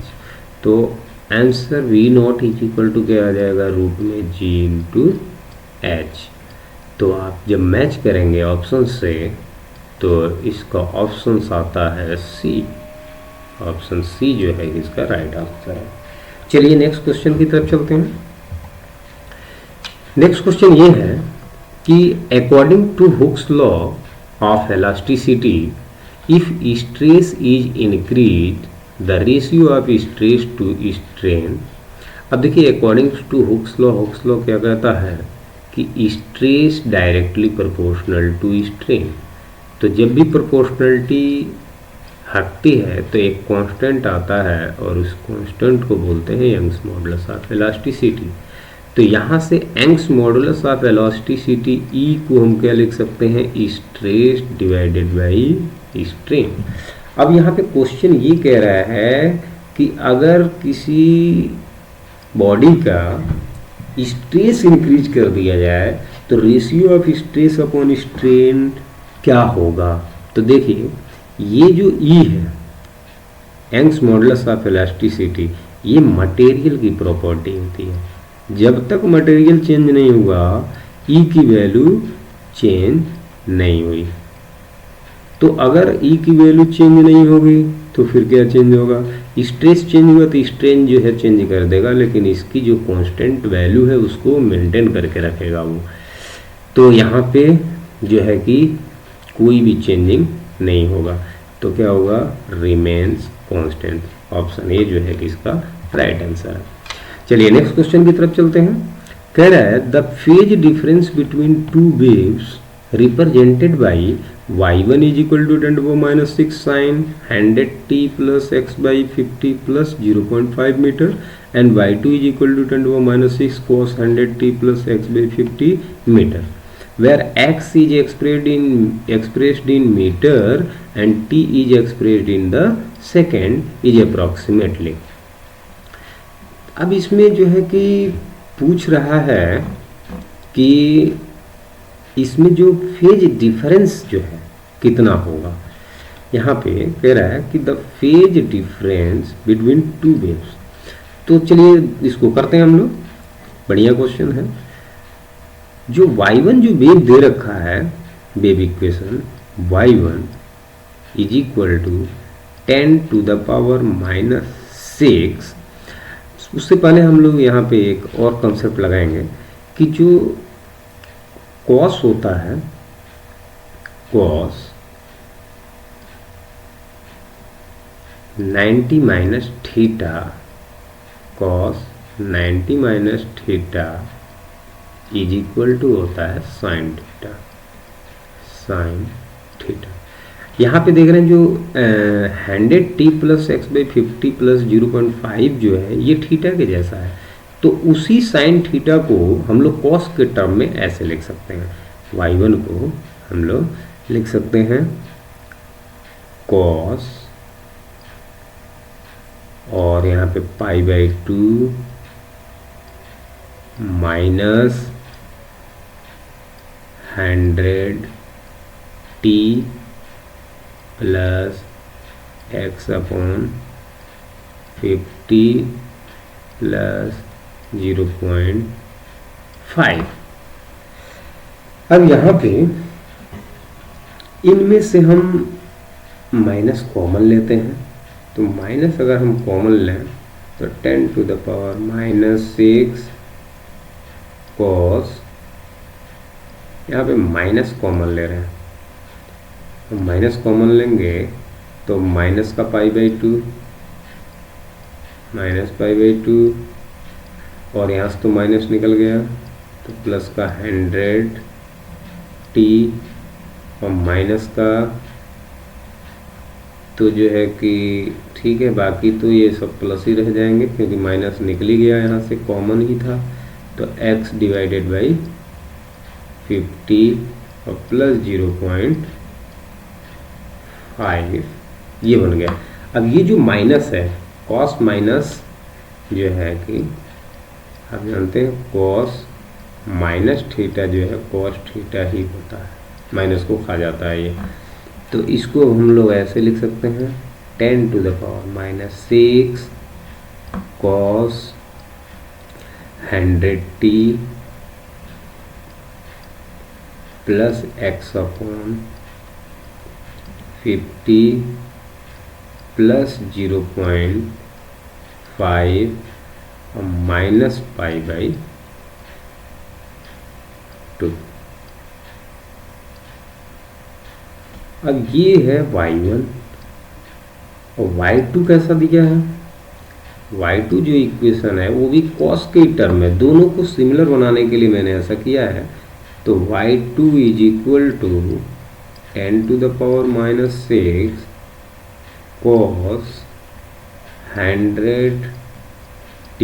तो answer V naught is equal to क्या आ जाएगा, रूट में जी इंटू एच। तो आप जब मैच करेंगे ऑप्शन से तो इसका ऑप्शन आता है सी। ऑप्शन सी जो है इसका राइट आंसर है। चलिए नेक्स्ट क्वेश्चन की तरफ चलते हैं। नेक्स्ट क्वेश्चन ये है कि according to Hooke's law of elasticity if stress is increase the ratio of stress to strain. अब देखिए अकॉर्डिंग टू हुक्स लॉ क्या कहता है कि stress directly proportional to strain. तो जब भी प्रोपोर्शनलिटी हटती है तो एक कांस्टेंट आता है और उस कांस्टेंट को बोलते हैं यंग्स मॉडुलस ऑफ इलास्टिसिटी। तो यहाँ से यंग्स मॉडुलस ऑफ इलास्टिसिटी ई को हम क्या लिख सकते हैं, स्ट्रेस डिवाइडेड बाई स्ट्रेन। अब यहाँ पे क्वेश्चन ये कह रहा है कि अगर किसी बॉडी का स्ट्रेस इंक्रीज कर दिया जाए तो ratio of stress upon strain क्या होगा। तो देखिए ये जो ई है यंग्स मॉडुलस ऑफ इलास्टिसिटी, ये मटेरियल की प्रॉपर्टी होती है। जब तक मटेरियल चेंज नहीं हुआ ई की वैल्यू चेंज नहीं हुई। तो अगर ई की वैल्यू चेंज नहीं होगी तो फिर क्या चेंज होगा, स्ट्रेस चेंज हुआ तो स्ट्रेन जो है चेंज कर देगा, लेकिन इसकी जो कांस्टेंट वैल्यू है उसको मेंटेन करके रखेगा वो। तो यहाँ पे जो है कि कोई भी चेंजिंग नहीं होगा, तो क्या होगा, रिमेन्स कांस्टेंट। ऑप्शन ए जो है कि इसका राइट आंसर है। चलिए नेक्स्ट क्वेश्चन की तरफ चलते हैं। कह रहा है the phase difference between two waves represented by y1 is equal to 10⁻⁶ sine 100t plus x by 50 plus 0.5 meter and y2 is equal to 10⁻⁶ cos 100t plus x by 50 meter, where x is expressed in meter and t is expressed in the second is approximately। अब इसमें जो है कि पूछ रहा है कि इसमें जो फेज डिफरेंस जो है कितना होगा। यहाँ पे कह रहा है कि the phase difference between two waves. तो चलिए इसको करते हैं हम लोग, बढ़िया क्वेश्चन है। जो y1 जो वेव दे रखा है wave equation, y1 is equal to 10⁻⁶। उससे पहले हम लोग यहाँ पे एक और कंसेप्ट लगाएंगे कि जो कॉस होता है, cos 90 minus theta, cos 90 minus theta is equal to होता है साइन थीटा, साइन थीटा। यहाँ पे देख रहे हैं जो 100t plus x by 50 plus 0.5 जो है ये थीटा के जैसा है। तो उसी साइन थीटा को हम लोग कॉस के टर्म में ऐसे लिख सकते हैं, y1 को हम लोग लिख सकते हैं कॉस, और यहाँ पे π/2 minus 100t plus x upon 50 plus 0.5। अब यहाँ पे इनमें से हम माइनस कॉमन लेते हैं। तो माइनस अगर हम कॉमन लें तो 10⁻⁶ कॉस, यहाँ पे माइनस कॉमन ले रहे हैं, तो माइनस कॉमन लेंगे तो माइनस का π/2 माइनस π/2, और यहाँ से तो माइनस निकल गया तो प्लस का 100t और माइनस का तो जो है कि ठीक है, बाकी तो ये सब प्लस ही रह जाएंगे क्योंकि माइनस निकल ही गया, यहाँ से कॉमन ही था। तो x डिवाइडेड बाई 50 और प्लस 0.5 ये बन गया। अब ये जो माइनस है, कॉस माइनस जो है कि आप जानते हैं कॉस माइनस थीटा जो है कॉस थीटा ही होता है, माइनस को खा जाता है ये। तो इसको हम लोग ऐसे लिख सकते हैं 10 to the power minus 6 cos 100t plus x upon 50 plus 0.5 और माइनस पाई बाई 2। अब ये है y1 और y2 कैसा दिया है, y2 जो इक्वेशन है वो भी कॉस के टर्म है, दोनों को सिमिलर बनाने के लिए मैंने ऐसा किया है। तो y2 is equal to 10 to the power minus 6 cos 100t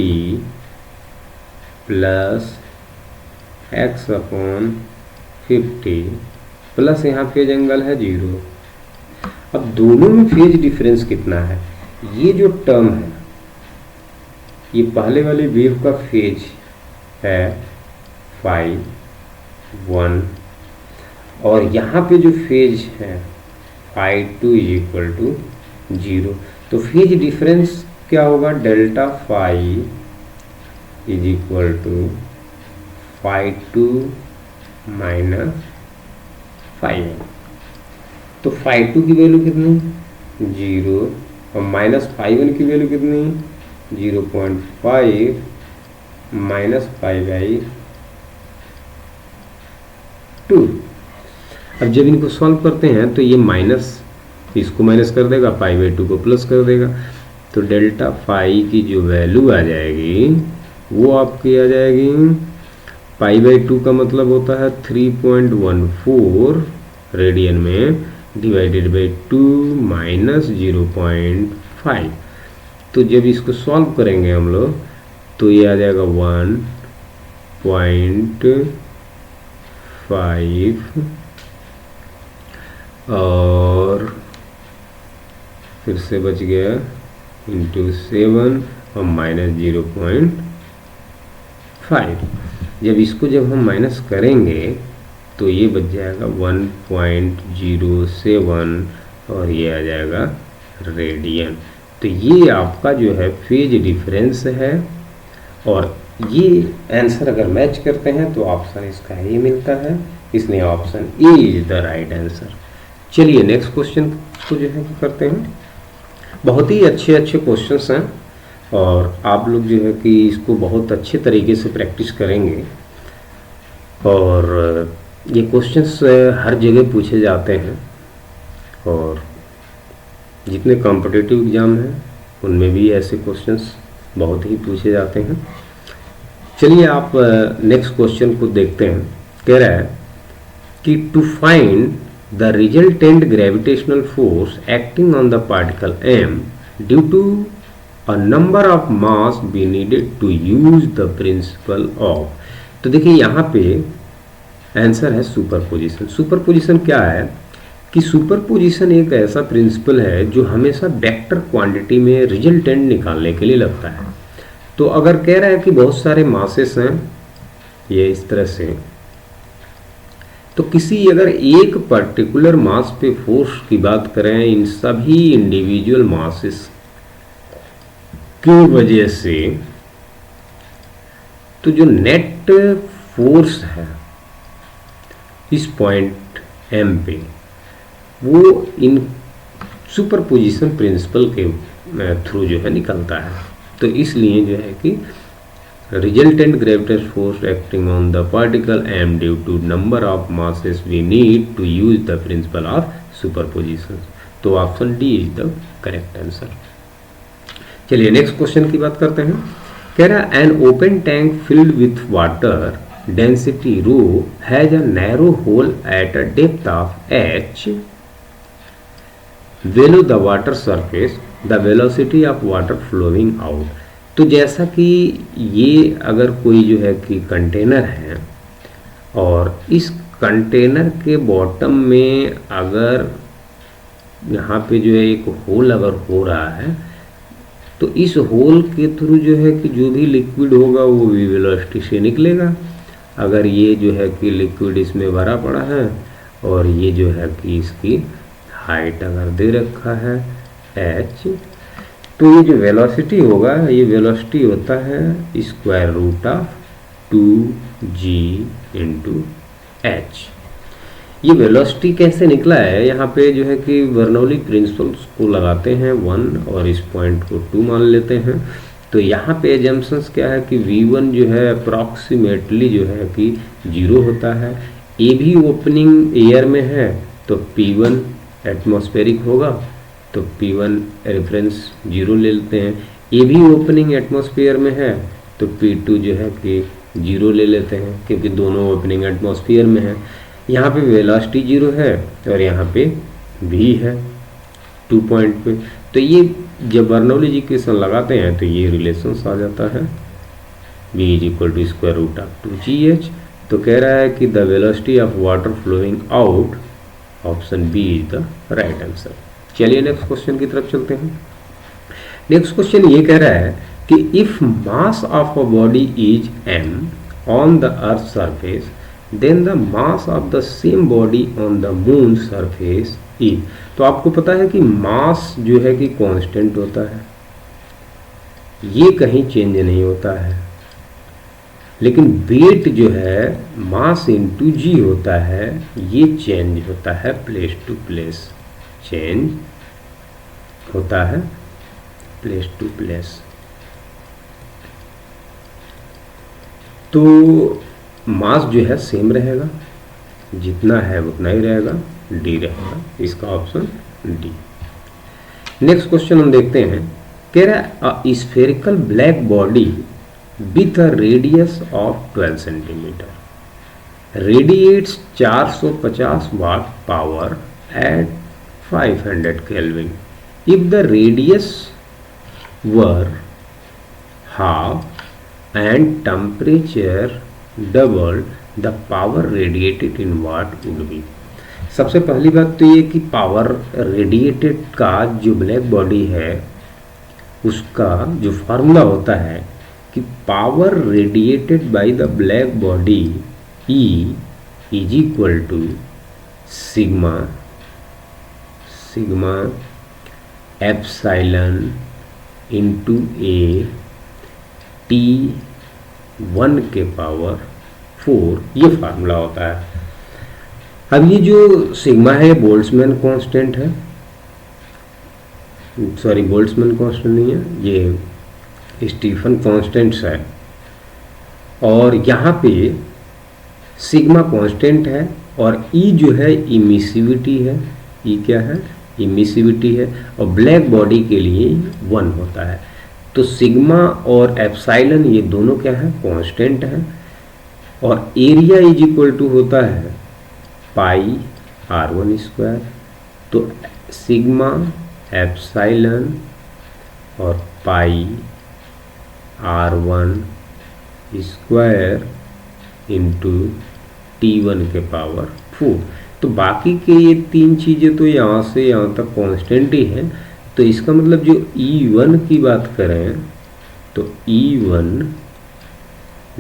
plus x upon 50 plus यहाँ फेज एंगल है 0। अब दोनों में फेज डिफरेंस कितना है, ये जो टर्म है ये पहले वाले वेव का फेज है 5 1 और यहाँ पे जो फेज है phi2 इज इक्वल टू 0। तो फेज डिफरेंस क्या होगा, delta phi is equal to phi2 minus phi1। तो phi2 की वैल्यू कितनी 0 और माइनस phi1 की वैल्यू कितनी 0.5 माइनस पाई बाई 2। अब जब इनको सॉल्व करते हैं तो ये माइनस इसको माइनस कर देगा, पाई बाई 2 को प्लस कर देगा। तो डेल्टा फाई की जो वैल्यू आ जाएगी वो आपकी आ जाएगी पाई बाई 2 का मतलब होता है 3.14 रेडियन में डिवाइडेड बाई 2 माइनस 0.5। तो जब इसको सॉल्व करेंगे हम लोग तो ये आ जाएगा 1.5 और फिर से बच गया इंटू 7 और माइनस 0.5। जब हम माइनस करेंगे तो ये बच जाएगा 1.07 और ये आ जाएगा रेडियन। तो ये आपका जो है फेज डिफरेंस है और ये आंसर अगर मैच करते हैं तो ऑप्शन इसका ही मिलता है, इसलिए option A is the right answer. चलिए नेक्स्ट क्वेश्चन को जो है करते हैं। बहुत ही अच्छे क्वेश्चंस हैं और आप लोग जो है कि इसको बहुत अच्छे तरीके से प्रैक्टिस करेंगे और ये क्वेश्चंस हर जगह पूछे जाते हैं और जितने कॉम्पिटिटिव एग्ज़ाम हैं उनमें भी ऐसे क्वेश्चंस बहुत ही पूछे जाते हैं। चलिए आप नेक्स्ट क्वेश्चन को देखते हैं। कह रहा है कि to find the resultant gravitational force acting on the particle m due to a number of mass be needed to use the principle of. तो देखिए यहाँ पे आंसर है सुपरपोजिशन। सुपरपोजिशन क्या है कि सुपरपोजिशन एक ऐसा प्रिंसिपल है जो हमेशा वेक्टर क्वांटिटी में रिजल्टेंट निकालने के लिए लगता है। तो अगर कह रहा है कि बहुत सारे मासेस हैं ये इस तरह से, तो किसी अगर एक पर्टिकुलर मास पे फोर्स की बात करें इन सभी इंडिविजुअल मासेस की वजह से, तो जो नेट फोर्स है इस पॉइंट m पे वो इन सुपरपोजिशन प्रिंसिपल के थ्रू जो है निकलता है। तो इसलिए जो है कि resultant gravitational force acting on the particle m due to number of masses we need to use the principle of superposition. तो option D is the correct answer. चलिए नेक्स्ट क्वेश्चन की बात करते हैं। कह रहा है an open tank filled with water density rho has a narrow hole at a depth of h below the water surface the velocity of water flowing out। तो जैसा कि ये अगर कोई जो है कि कंटेनर है और इस कंटेनर के बॉटम में अगर यहाँ पे जो है एक होल अगर हो रहा है तो इस होल के थ्रू जो है कि जो भी लिक्विड होगा वो भी वेलोसिटी से निकलेगा अगर ये जो है कि लिक्विड इसमें भरा पड़ा है और ये जो है कि इसकी हाइट अगर दे रखा है h, तो ये जो वेलोसिटी होगा, ये वेलोसिटी होता है square root of 2g into H. ये वेलोसिटी कैसे निकला है, यहाँ पे जो है कि बर्नौली प्रिंसिपल्स को लगाते हैं 1 और इस पॉइंट को 2 मान लेते हैं। तो यहाँ पे एजम्पशंस क्या है कि v1 जो है अप्रॉक्सीमेटली जो है कि 0 होता है। ए भी ओपनिंग एयर में है तो P1 एटमॉस्फेरिक होगा, तो P1 रेफरेंस 0 ले लेते हैं। ए भी ओपनिंग एटमॉस्फेयर में है तो P2 जो है कि 0 ले लेते हैं, क्योंकि दोनों ओपनिंग एटमॉस्फेयर में है। यहाँ पे वेलोसिटी 0 है और यहाँ पे v है 2 पॉइंट पे। तो ये जब बर्नौली इक्वेशन लगाते हैं तो ये रिलेशंस आ जाता है, v is equal to square root of 2gh। तो कह रहा है कि the velocity of water flowing out, option B is the right answer. चलिए नेक्स्ट क्वेश्चन की तरफ चलते हैं। नेक्स्ट क्वेश्चन ये कह रहा है कि if mass of a body is m on the earth surface, then the mass of the same body on the moon surface is. तो आपको पता है कि मास जो है कि कांस्टेंट होता है, ये कहीं चेंज नहीं होता है, लेकिन वेट जो है मास इंटू जी होता है, ये चेंज होता है प्लेस टू प्लेस, चेंज होता है प्लेस टू प्लेस। तो मास जो है सेम रहेगा, जितना है उतना ही रहेगा, डी रहेगा, इसका ऑप्शन डी। नेक्स्ट क्वेश्चन हम देखते हैं। कह रहा है spherical black body with a radius of 12 centimetre radiates 450 watt power at 500 kelvin. If the radius were half and temperature doubled, the power radiated in watt would be। सबसे पहली बात तो ये कि पावर रेडिएटेड का जो ब्लैक बॉडी है उसका जो फार्मूला होता है कि power radiated by the black body E is equal to sigma epsilon into A T1 के पावर 4, ये फार्मूला होता है। अब ये जो सिग्मा है बोल्ट्जमैन कांस्टेंट है, सॉरी बोल्ट्जमैन कांस्टेंट नहीं है, ये स्टीफन कांस्टेंट्स है। और यहाँ पे सिग्मा कांस्टेंट है और E जो है इमिसिविटी है, E क्या है इमिसिविटी है, और ब्लैक बॉडी के लिए 1 होता है। तो सिग्मा और एप्सिलॉन ये दोनों क्या है कांस्टेंट है, और एरिया इज इक्वल टू होता है पाई r1 स्क्वायर। तो सिग्मा एप्सिलॉन और पाई r1 स्क्वायर इंटू T1 के पावर 4। तो बाकी के ये 3 चीज़ें तो यहाँ से यहाँ तक कांस्टेंट ही है। तो इसका मतलब जो E1 की बात करें तो E1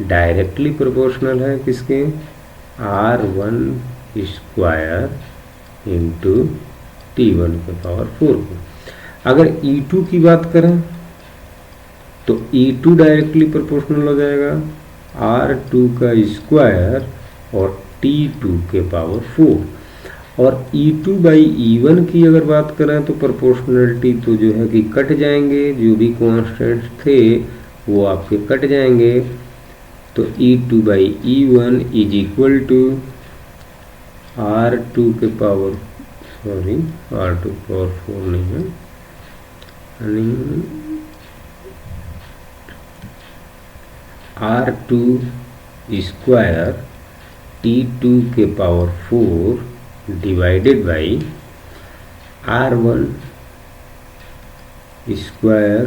डायरेक्टली प्रोपोर्शनल है किसके, R1 स्क्वायर इंटू T1 के पावर 4 को। अगर E2 की बात करें तो E2 डायरेक्टली प्रोपोर्शनल हो जाएगा R2 का स्क्वायर और T2 के पावर 4। और E2 बाई E1 की अगर बात करें तो प्रोपोर्शनलिटी तो जो है कि कट जाएंगे, जो भी कांस्टेंट थे वो आपके कट जाएंगे। तो E2 by E1 is equal to R2 के पावर, सॉरी R2 पावर 4 नहीं है, R2 स्क्वायर T2 के power 4 divided by R1 square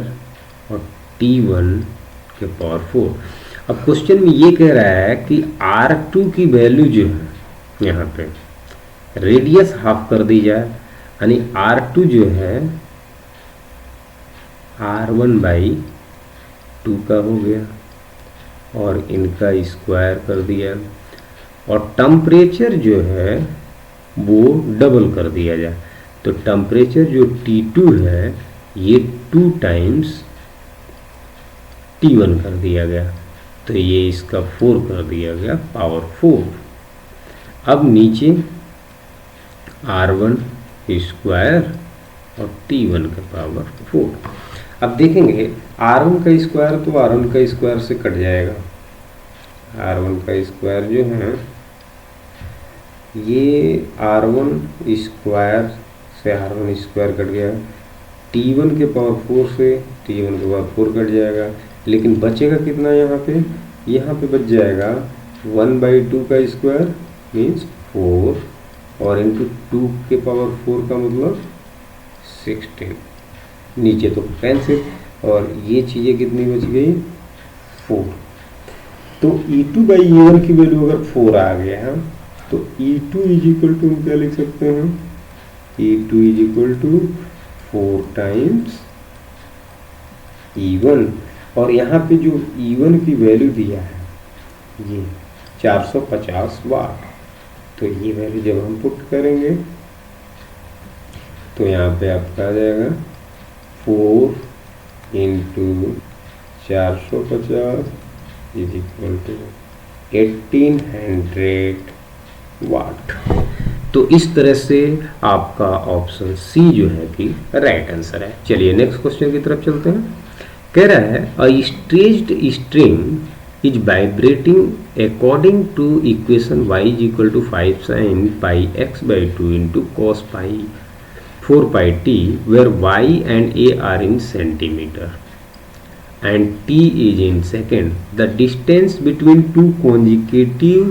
और T1 के पावर 4। अब क्वेश्चन में ये कह रहा है कि R2 की वैल्यू जो है यहाँ पे रेडियस हाफ कर दी जाए, यानी R2 जो है R1 बाई 2 का हो गया, और इनका स्क्वायर कर दिया, और टेम्परेचर जो है वो डबल कर दिया जाए। तो टेम्परेचर जो T2 है ये 2 टाइम्स T1 कर दिया गया, तो ये इसका 4 कर दिया गया, पावर 4। अब नीचे R1 स्क्वायर और T1 का पावर 4। अब देखेंगे R1 का स्क्वायर तो R1 का स्क्वायर से कट जाएगा। R1 का स्क्वायर जो है ये R1 स्क्वायर से R1 स्क्वायर कट गया, T1 के पावर 4 से T1 के पावर 4 कट जाएगा, लेकिन बचेगा कितना यहाँ पे? यहाँ पे बच जाएगा 1/2 का स्क्वायर मीन्स 4 और इंटू 2 के पावर 4 का मतलब 16। नीचे तो कैंसिल, और ये चीज़ें कितनी बच गई? 4। तो E2/E1 की वैल्यू अगर 4 आ गया है तो E2 इज इक्वल टू क्या लिख सकते हैं? E2 is equal to 4 times E1, और यहाँ पे जो E1 की वैल्यू दिया है ये 450 वाट। तो ये वैल्यू जब हम पुट करेंगे तो यहाँ पे आपका आ जाएगा 4 इंटू 450 इज इक्वल टू 1800 वाट। तो इस तरह से आपका ऑप्शन सी जो है कि राइट आंसर है। चलिए नेक्स्ट क्वेश्चन की तरफ चलते हैं। कह रहा है a stretched string is vibrating according to equation y is equal to 5 sin pi x/2 into cos pi 4 pi t where y and a are in centimeter and t is in second. The distance between two consecutive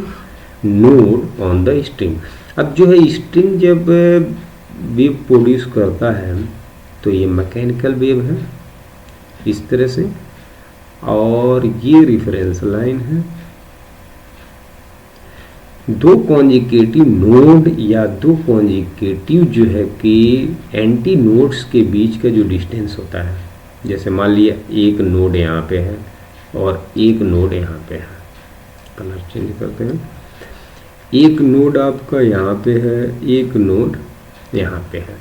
node on the string. अब जो है string जब wave produce करता है तो ये mechanical wave है इस तरह से, और ये रेफरेंस लाइन है। दो कॉन्जिकेटिव नोड या दो कॉन्जिकेटिव जो है कि एंटी नोड्स के बीच का जो डिस्टेंस होता है, जैसे मान लिया एक नोड यहाँ पे है और एक नोड यहाँ पे है, कलर चेंज करते हैं, एक नोड आपका यहाँ पे है, एक नोड यहाँ पे है,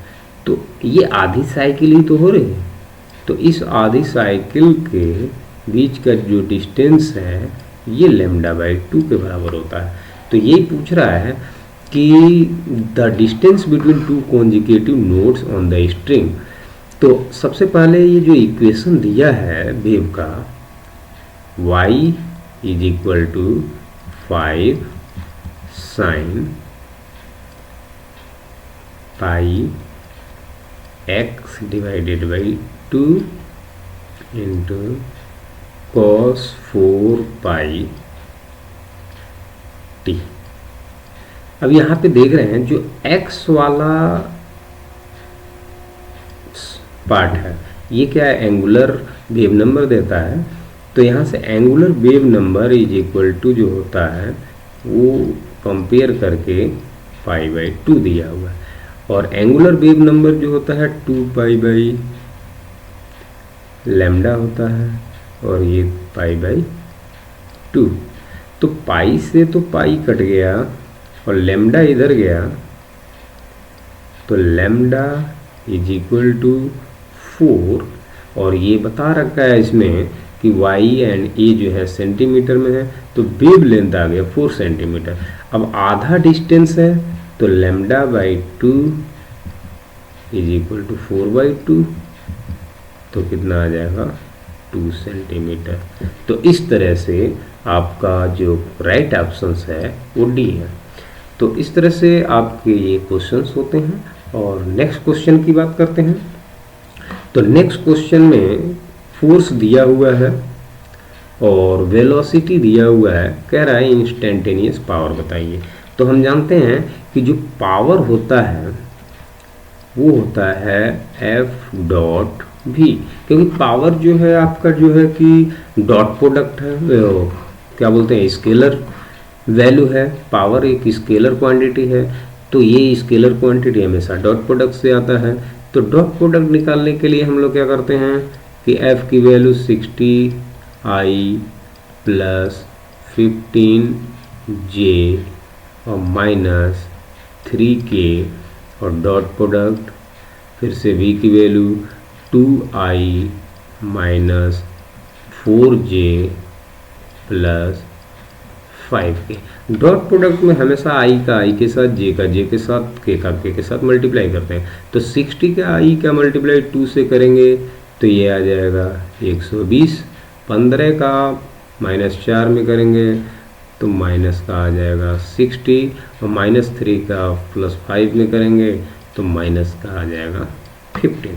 तो ये आधी साइकिल ही तो हो रही है। तो इस आधी साइकिल के बीच का जो डिस्टेंस है ये λ/2 के बराबर होता है। तो ये पूछ रहा है कि the distance between two consecutive nodes on the string. तो सबसे पहले ये जो इक्वेशन दिया है वेव का y is equal to 5 sin pi x divided by 2 into cos 4 pi t। अब यहाँ पे देख रहे हैं जो x वाला पार्ट है ये क्या है, एंगुलर वेव नंबर देता है। तो यहाँ से angular wave number is equal to जो होता है वो कंपेयर करके π/2 दिया हुआ है, और एंगुलर वेव नंबर जो होता है 2π/λ होता है, और ये π/2। तो पाई से तो पाई कट गया और लैम्डा इधर गया, तो लैम्डा इज इक्वल टू 4, और ये बता रखा है इसमें कि y एंड a जो है सेंटीमीटर में है, तो वेव लेंथ आ गया 4 सेंटीमीटर। अब आधा डिस्टेंस है तो λ/2 इज इक्वल टू 4/2, तो कितना आ जाएगा 2 सेंटीमीटर। तो इस तरह से आपका जो राइट ऑप्शन है वो डी है। तो इस तरह से आपके ये क्वेश्चंस होते हैं। और नेक्स्ट क्वेश्चन की बात करते हैं। तो नेक्स्ट क्वेश्चन में फोर्स दिया हुआ है और वेलोसिटी दिया हुआ है, कह रहा है इंस्टेंटेनियस पावर बताइए। तो हम जानते हैं कि जो पावर होता है वो होता है F.V, क्योंकि पावर जो है आपका जो है कि डॉट प्रोडक्ट है, क्या बोलते हैं, स्केलर वैल्यू है। पावर एक स्केलर क्वांटिटी है, तो ये स्केलर क्वांटिटी हमेशा डॉट प्रोडक्ट से आता है। तो डॉट प्रोडक्ट निकालने के लिए हम लोग क्या करते हैं कि F की वैल्यू 60I प्लस 15J और माइनस 3K और डॉट प्रोडक्ट फिर से V की value 2I minus 4J plus 5K। Dot product में हमेशा I का I के साथ, J का J के साथ, K का K के साथ मल्टीप्लाई करते हैं। तो 60 का I का मल्टीप्लाई 2 से करेंगे तो ये आ जाएगा 120। 15 का माइनस 4 में करेंगे तो माइनस का आ जाएगा 60 और माइनस 3 का प्लस 5 में करेंगे तो माइनस का आ जाएगा 15।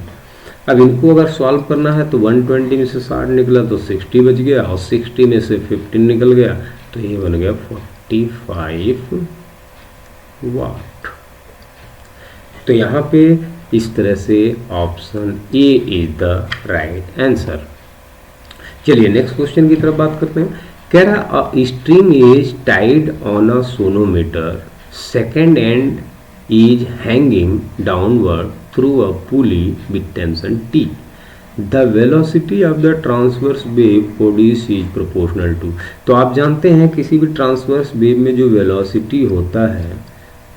अब इनको अगर सॉल्व करना है तो 120 में से 60 निकला तो 60 बच गया और 60 में से 15 निकल गया तो ये बन गया 45 वाट। तो यहाँ पे इस तरह से option A is the right answer. चलिए नेक्स्ट क्वेश्चन की तरफ बात करते हैं। कह रहा a string is tied on a sonometer, second and is hanging downward through a pulley with tension T. The velocity of the transverse wave produced is proportional to। तो आप जानते हैं किसी भी ट्रांसवर्स वेव में जो वेलोसिटी होता है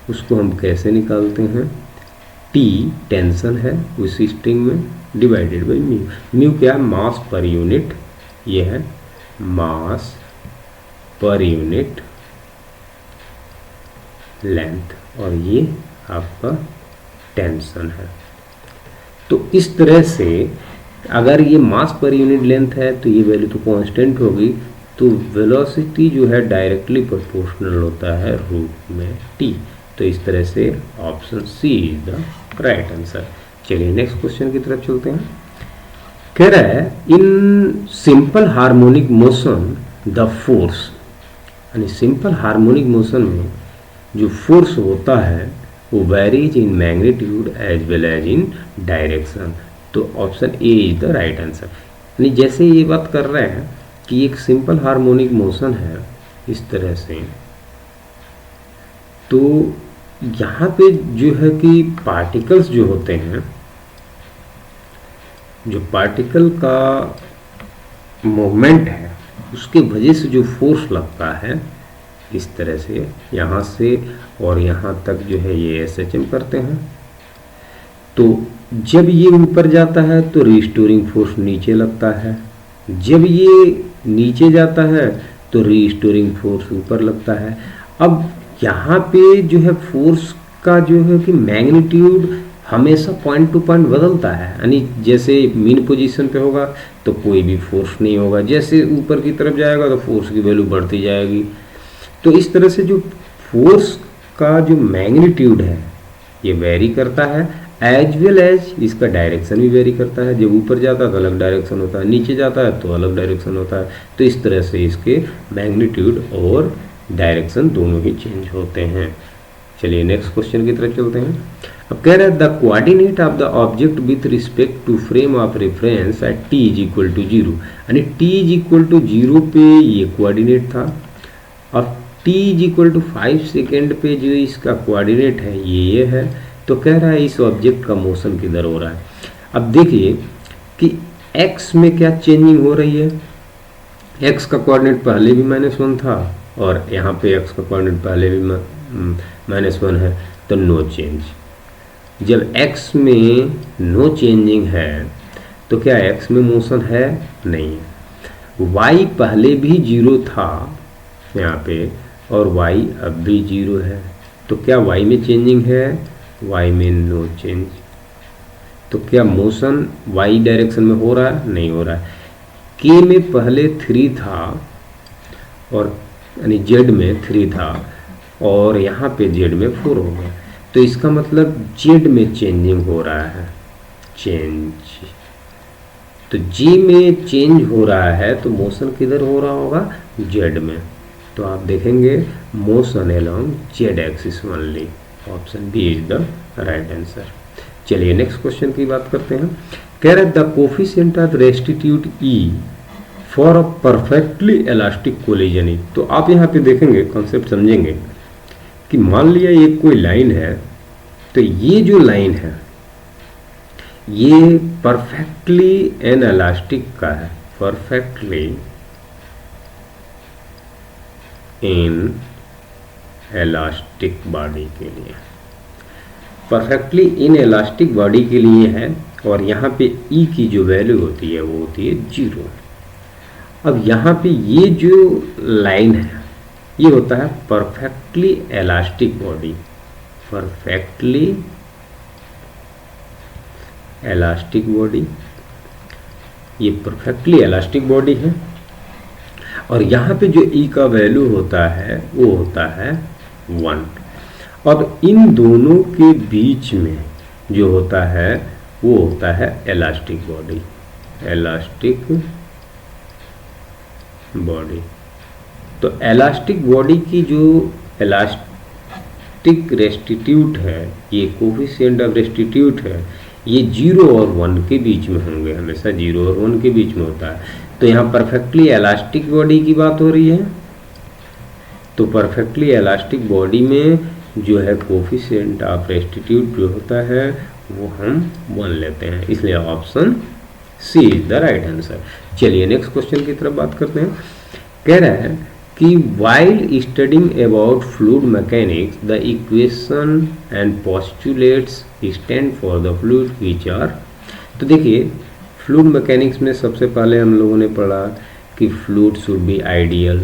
उसको हम कैसे निकालते हैं। T टेंशन है उस स्ट्रिंग में डिवाइडेड बाई म्यू। म्यू क्या है? मास पर यूनिट। ये है मास पर यूनिट लेंथ और ये आपका टेंशन है। तो इस तरह से अगर ये मास पर यूनिट लेंथ है तो ये वैल्यू तो कांस्टेंट होगी, तो वेलोसिटी जो है डायरेक्टली प्रोपोर्शनल होता है रूट में टी। तो इस तरह से option C is the right answer. चलिए नेक्स्ट क्वेश्चन की तरफ चलते हैं। कह रहा है in simple harmonic motion the force, यानी सिंपल हार्मोनिक मोशन में जो फोर्स होता है वो varies in magnitude as well as in direction. तो option A is the right answer. यानी जैसे ये बात कर रहे हैं कि एक सिंपल हार्मोनिक मोशन है इस तरह से, तो यहाँ पे जो है कि पार्टिकल्स जो होते हैं, जो पार्टिकल का मूवमेंट है उसके वजह से जो फोर्स लगता है इस तरह से यहाँ से और यहाँ तक जो है ये SHM करते हैं। तो जब ये ऊपर जाता है तो रिस्टोरिंग फोर्स नीचे लगता है, जब ये नीचे जाता है तो रिस्टोरिंग फोर्स ऊपर लगता है। अब यहाँ पे जो है फोर्स का जो है कि मैग्नीट्यूड हमेशा पॉइंट टू पॉइंट बदलता है, यानी जैसे मीन पोजीशन पे होगा तो कोई भी फोर्स नहीं होगा, जैसे ऊपर की तरफ जाएगा तो फोर्स की वैल्यू बढ़ती जाएगी। तो इस तरह से जो फोर्स का जो मैग्नीट्यूड है ये वेरी करता है, एज वेल एज इसका डायरेक्शन भी वेरी करता है। जब ऊपर जाता है तो अलग डायरेक्शन होता है, नीचे जाता है तो अलग डायरेक्शन होता है। तो इस तरह से इसके मैग्नीट्यूड और डायरेक्शन दोनों ही चेंज होते हैं। चलिए नेक्स्ट क्वेश्चन की तरफ चलते हैं। अब कह रहा है the coordinate of the object with respect to frame of reference at t is equal to 0, यानी t इज इक्वल टू 0 पे ये कोऑर्डिनेट था। अब t is equal to 5 second पे जो इसका कोऑर्डिनेट है ये है। तो कह रहा है इस ऑब्जेक्ट का मोशन किधर हो रहा है। अब देखिए कि x में क्या चेंजिंग हो रही है। x का कोऑर्डिनेट पहले भी -1 था और यहाँ पे x का कोऑर्डिनेट पहले भी -1 है, तो नो चेंज। जब x में नो चेंजिंग है तो क्या x में मोशन है? नहीं है। y पहले भी 0 था यहाँ पे और y अब भी 0 है, तो क्या y में चेंजिंग है? y में नो चेंज। तो क्या मोशन y डायरेक्शन में हो रहा है? नहीं हो रहा है। k में पहले 3 था और यानी z में 3 था और यहाँ पे z में 4 हो गया, तो इसका मतलब z में चेंजिंग हो रहा है। चेंज तो g में चेंज हो रहा है तो मोशन किधर हो रहा होगा? z में। तो आप देखेंगे motion along z axis only. Option B is the right answer. चलिए नेक्स्ट क्वेश्चन की बात करते हैं। कह रहा है the coefficient of restitute E for a perfectly elastic collision. तो आप यहाँ पे देखेंगे, कॉन्सेप्ट समझेंगे कि मान लिया ये कोई लाइन है, तो ये जो लाइन है ये परफेक्टली एन इलास्टिक का है, परफेक्टली इन इलास्टिक बॉडी के लिए, परफेक्टली इन इलास्टिक बॉडी के लिए है। और यहाँ पे ई की जो वैल्यू होती है वो होती है 0। अब यहाँ पे ये जो लाइन है ये होता है perfectly elastic body, perfectly elastic body, ये परफेक्टली इलास्टिक बॉडी है। और यहाँ पे जो ई का वैल्यू होता है वो होता है 1। अब इन दोनों के बीच में जो होता है वो होता है इलास्टिक बॉडी, इलास्टिक बॉडी। तो इलास्टिक बॉडी की जो इलास्टिक रेस्टिट्यूट है, ये कोफिशिएंट ऑफ रेस्टिट्यूट है, ये 0 और 1 के बीच में होंगे, हमेशा 0 और 1 के बीच में होता है। तो यहाँ परफेक्टली इलास्टिक बॉडी की बात हो रही है, तो परफेक्टली इलास्टिक बॉडी में जो है कोफिशिएंट ऑफ रेस्टिट्यूट जो होता है वो हम 1 लेते हैं, इसलिए option C is the right answer. चलिए नेक्स्ट क्वेश्चन की तरफ बात करते हैं। कह रहा है कि while studying about fluid mechanics the equation and postulates stand for the fluid which are। तो देखिए फ्लूइड मैकेनिक्स में सबसे पहले हम लोगों ने पढ़ा कि fluid should be ideal,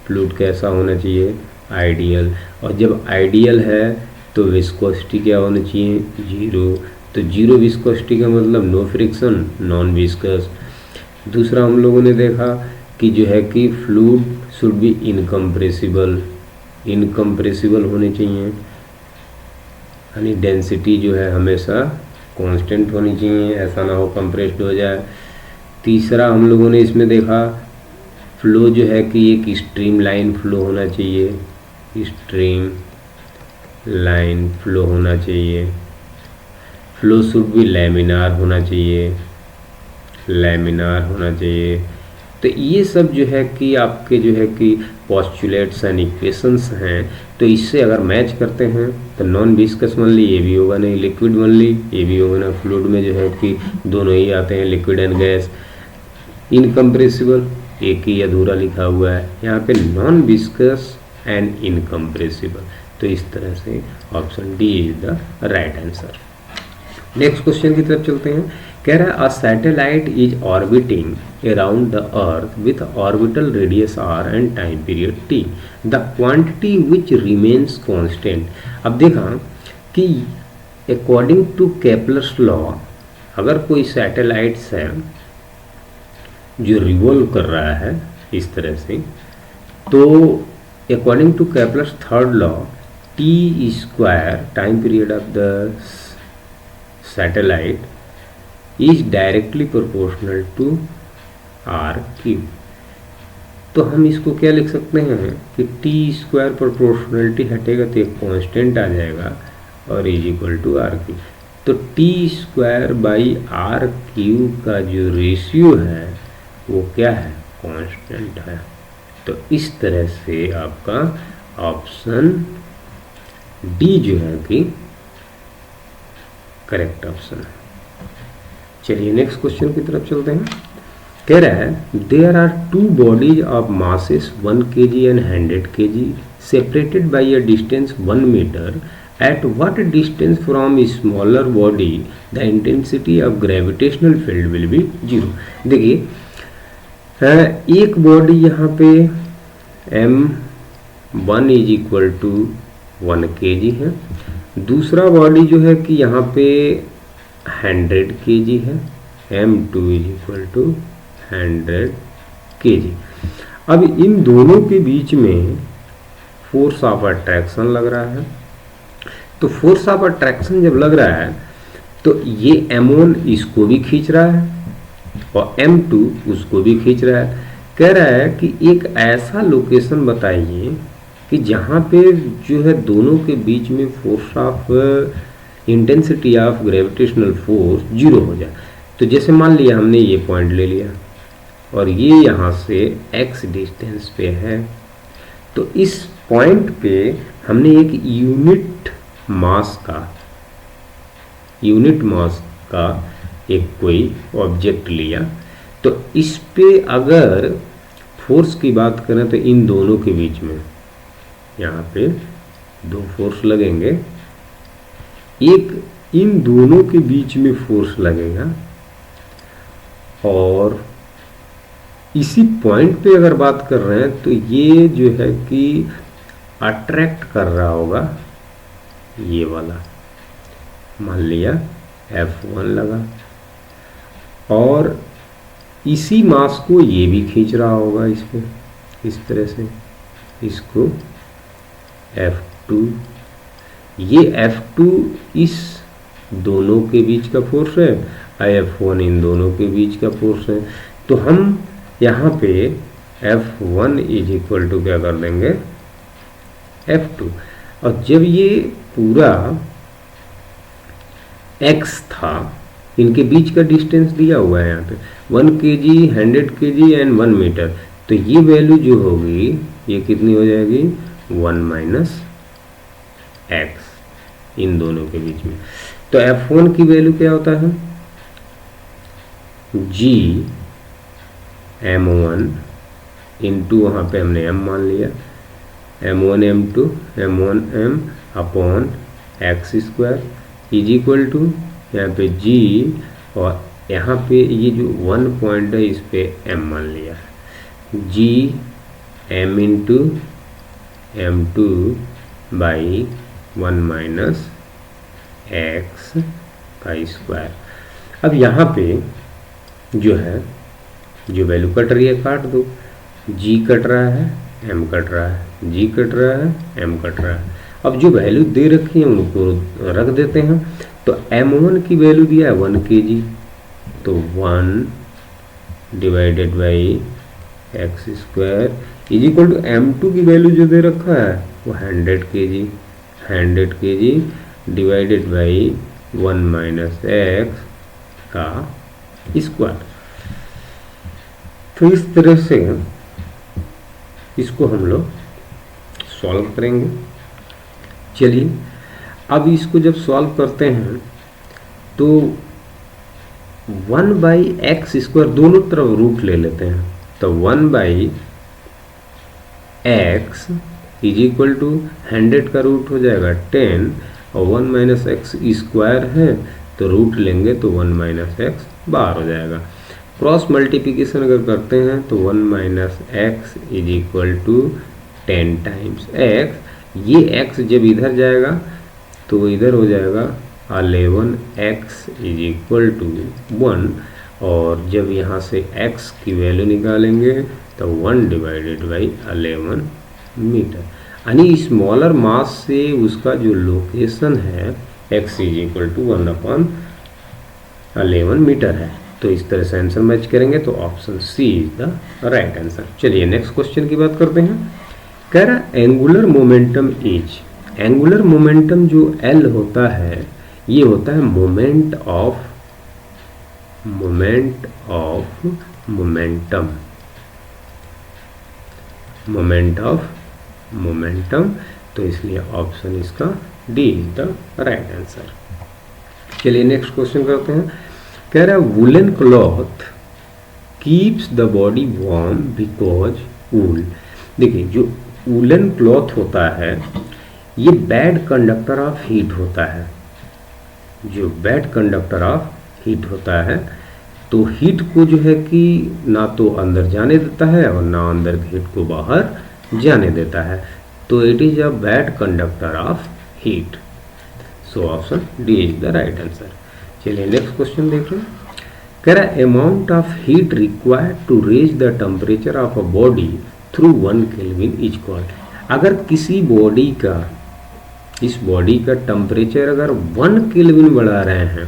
fluid कैसा होना चाहिए, आइडियल। और जब आइडियल है तो विस्कोसिटी क्या होना चाहिए, 0। तो 0 विस्कोसिटी का मतलब नो फ्रिक्शन, नॉन विस्कस। दूसरा हम लोगों ने देखा कि जो है कि fluid should be incompressible, incompressible होने चाहिए, यानी डेंसिटी जो है हमेशा कांस्टेंट होनी चाहिए, ऐसा ना हो कंप्रेस्ड हो जाए। तीसरा हम लोगों ने इसमें देखा फ्लो जो है कि एक स्ट्रीम लाइन फ्लो होना चाहिए, स्ट्रीम लाइन फ्लो होना चाहिए। फ्लो शुड बी लैमिनार होना चाहिए, लैमिनार होना चाहिए। तो ये सब जो है कि आपके जो है कि पोस्टुलेट्स एंड इक्वेशंस हैं, तो इससे अगर मैच करते हैं तो नॉन विस्कस ओनली ये भी होगा नहीं, लिक्विड ओनली ये भी होगा ना। फ्लूइड में जो है कि दोनों ही आते हैं, लिक्विड एंड गैस। इनकम्प्रेसिबल एक ही अधूरा लिखा हुआ है, यहाँ पे नॉन विस्कस एंड इनकम्प्रेसिबल। तो इस तरह से option D is the right answer. Next question की तरफ चलते हैं। कह रहा है a satellite is orbiting around the earth with orbital radius r and time period t, the quantity which remains constant। अब देखा कि according to Kepler's law अगर कोई सैटेलाइट्स है जो रिवॉल्व कर रहा है इस तरह से, तो according to Kepler's third law t square time period of the satellite is directly proportional to r3। तो हम इसको क्या लिख सकते हैं कि टी स्क्वायर प्रोपोर्शनलिटी हटेगा तो एक कांस्टेंट आ जाएगा और इज इक्वल टू r3। तो टी स्क्वायर बाई r³ का जो रेशियो है वो क्या है, कांस्टेंट है। तो इस तरह से आपका ऑप्शन डी जो है कि करेक्ट ऑप्शन है। चलिए नेक्स्ट क्वेश्चन की तरफ चलते हैं। कह रहा है there are 2 bodies of masses 1 kg and 100 kg separated by a distance 1 meter. At what distance from smaller body the intensity of gravitational field will be 0। देखिए एक बॉडी यहाँ पे m1 is equal to 1 kg है, दूसरा body जो है कि यहाँ पे 100 kg है, m2 is equal to 100 kg। अब इन दोनों के बीच में फोर्स ऑफ अट्रैक्शन लग रहा है। तो फोर्स ऑफ अट्रैक्शन जब लग रहा है तो ये m1 इसको भी खींच रहा है और m2 उसको भी खींच रहा है। कह रहा है कि एक ऐसा लोकेशन बताइए कि जहाँ पे जो है दोनों के बीच में force of intensity of gravitational force 0 हो जाए। तो जैसे मान लिया हमने ये पॉइंट ले लिया और ये यहाँ से x डिस्टेंस पे है, तो इस पॉइंट पे हमने एक यूनिट मास का एक कोई ऑब्जेक्ट लिया। तो इस पे अगर फोर्स की बात करें तो इन दोनों के बीच में यहाँ पे दो फोर्स लगेंगे, एक इन दोनों के बीच में फोर्स लगेगा और इसी पॉइंट पे अगर बात कर रहे हैं तो ये जो है कि अट्रैक्ट कर रहा होगा ये वाला, मान लिया F1 लगा और इसी मास को ये भी खींच रहा होगा इस पे, इस तरह से इसको F2, ये F2 इस दोनों के बीच का फोर्स है, F1 इन दोनों के बीच का फोर्स है। तो हम यहाँ पे F1 इज इक्वल टू क्या कर देंगे F2, और जब ये पूरा x था, इनके बीच का डिस्टेंस दिया हुआ है यहाँ पे 1 kg 100 kg एंड 1 मीटर, तो ये वैल्यू जो होगी ये कितनी हो जाएगी 1 माइनस x इन दोनों के बीच में। तो F1 की वैल्यू क्या होता है g m1 इंटू, वहाँ पे हमने m मान लिया, m1 m2 m1 m upon X square is equal to यहाँ पे g, और यहाँ पे ये जो 1 पॉइंट है इस पे m मान लिया है, g m into m2 by 1 minus x का स्क्वायर। अब यहाँ पे जो है जो वैल्यू कट रही है काट दो, g कट रहा है m कट रहा है, g कट रहा है m कट रहा है। अब जो वैल्यू दे रखी है उनको रख देते हैं, तो m1 की वैल्यू दिया है 1 kg, तो 1 divided by X square is equal to m2 की वैल्यू जो दे रखा है वो 100 kg divided by 1 minus x का स्क्वायर। तो इस तरह से इसको हम लोग सॉल्व करेंगे। चलिए अब इसको जब सॉल्व करते हैं तो 1 बाई एक्स स्क्वायर दोनों तरफ रूट ले लेते हैं, तो 1 by X is equal to 100 का रूट हो जाएगा 10 और 1 माइनस एक्स स्क्वायर है तो रूट लेंगे तो 1 माइनस एक्स बाहर हो जाएगा। क्रॉस मल्टीप्लिकेशन अगर करते हैं तो 1 minus X is equal to 10 times X, ये x जब इधर जाएगा तो इधर हो जाएगा 11x इज इक्वल टू 1, और जब यहाँ से x की वैल्यू निकालेंगे तो 1 डिवाइडेड बाई 11 मीटर, यानी स्मॉलर मास से उसका जो लोकेशन है x is equal to 1/11 meter है। तो इस तरह से आंसर मैच करेंगे तो option C is the right answer. चलिए नेक्स्ट क्वेश्चन की बात करते हैं। कह रहा angular momentum is, angular momentum जो L होता है ये होता है मोमेंट ऑफ मोमेंटम, तो इसलिए ऑप्शन इसका D is the right answer. चलिए नेक्स्ट क्वेश्चन करते हैं। कह रहा है woollen cloth keeps the body warm because wool. देखिए जो वुलन क्लॉथ होता है ये बैड कंडक्टर ऑफ हीट होता है, जो बैड कंडक्टर ऑफ हीट होता है, तो हीट को जो है कि ना तो अंदर जाने देता है और ना अंदर हीट को बाहर जाने देता है, तो it is a bad conductor of heat. So option D is the right answer. चलिए नेक्स्ट क्वेश्चन देख रहे हैं। कह रहा है amount of heat required to raise the temperature of a body through 1 kelvin is called. अगर किसी body का, इस बॉडी का टेम्परेचर अगर 1 केल्विन बढ़ा रहे हैं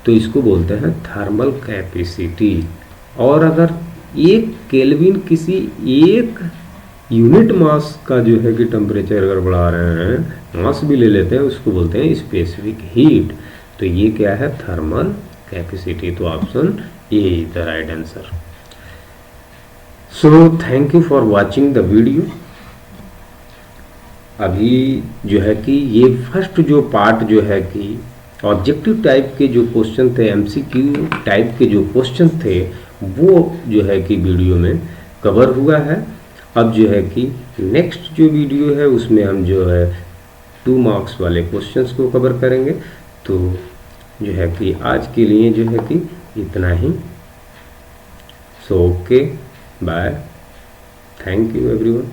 तो इसको बोलते हैं थर्मल कैपेसिटी, और अगर 1 केल्विन किसी एक यूनिट मास का जो है कि टेम्परेचर अगर बढ़ा रहे हैं, मास भी ले लेते हैं, उसको बोलते हैं स्पेसिफिक हीट। तो ये क्या है थर्मल कैपेसिटी, तो option A is the right answer. So thank you for watching the video. अभी जो है कि ये फर्स्ट जो पार्ट जो है कि ऑब्जेक्टिव टाइप के जो क्वेश्चन थे, एमसीक्यू टाइप के जो क्वेश्चन थे, वो जो है कि वीडियो में कवर हुआ है। अब जो है कि नेक्स्ट जो वीडियो है उसमें हम जो है 2 मार्क्स वाले क्वेश्चंस को कवर करेंगे। तो जो है कि आज के लिए जो है कि इतना ही। So okay, bye, thank you everyone.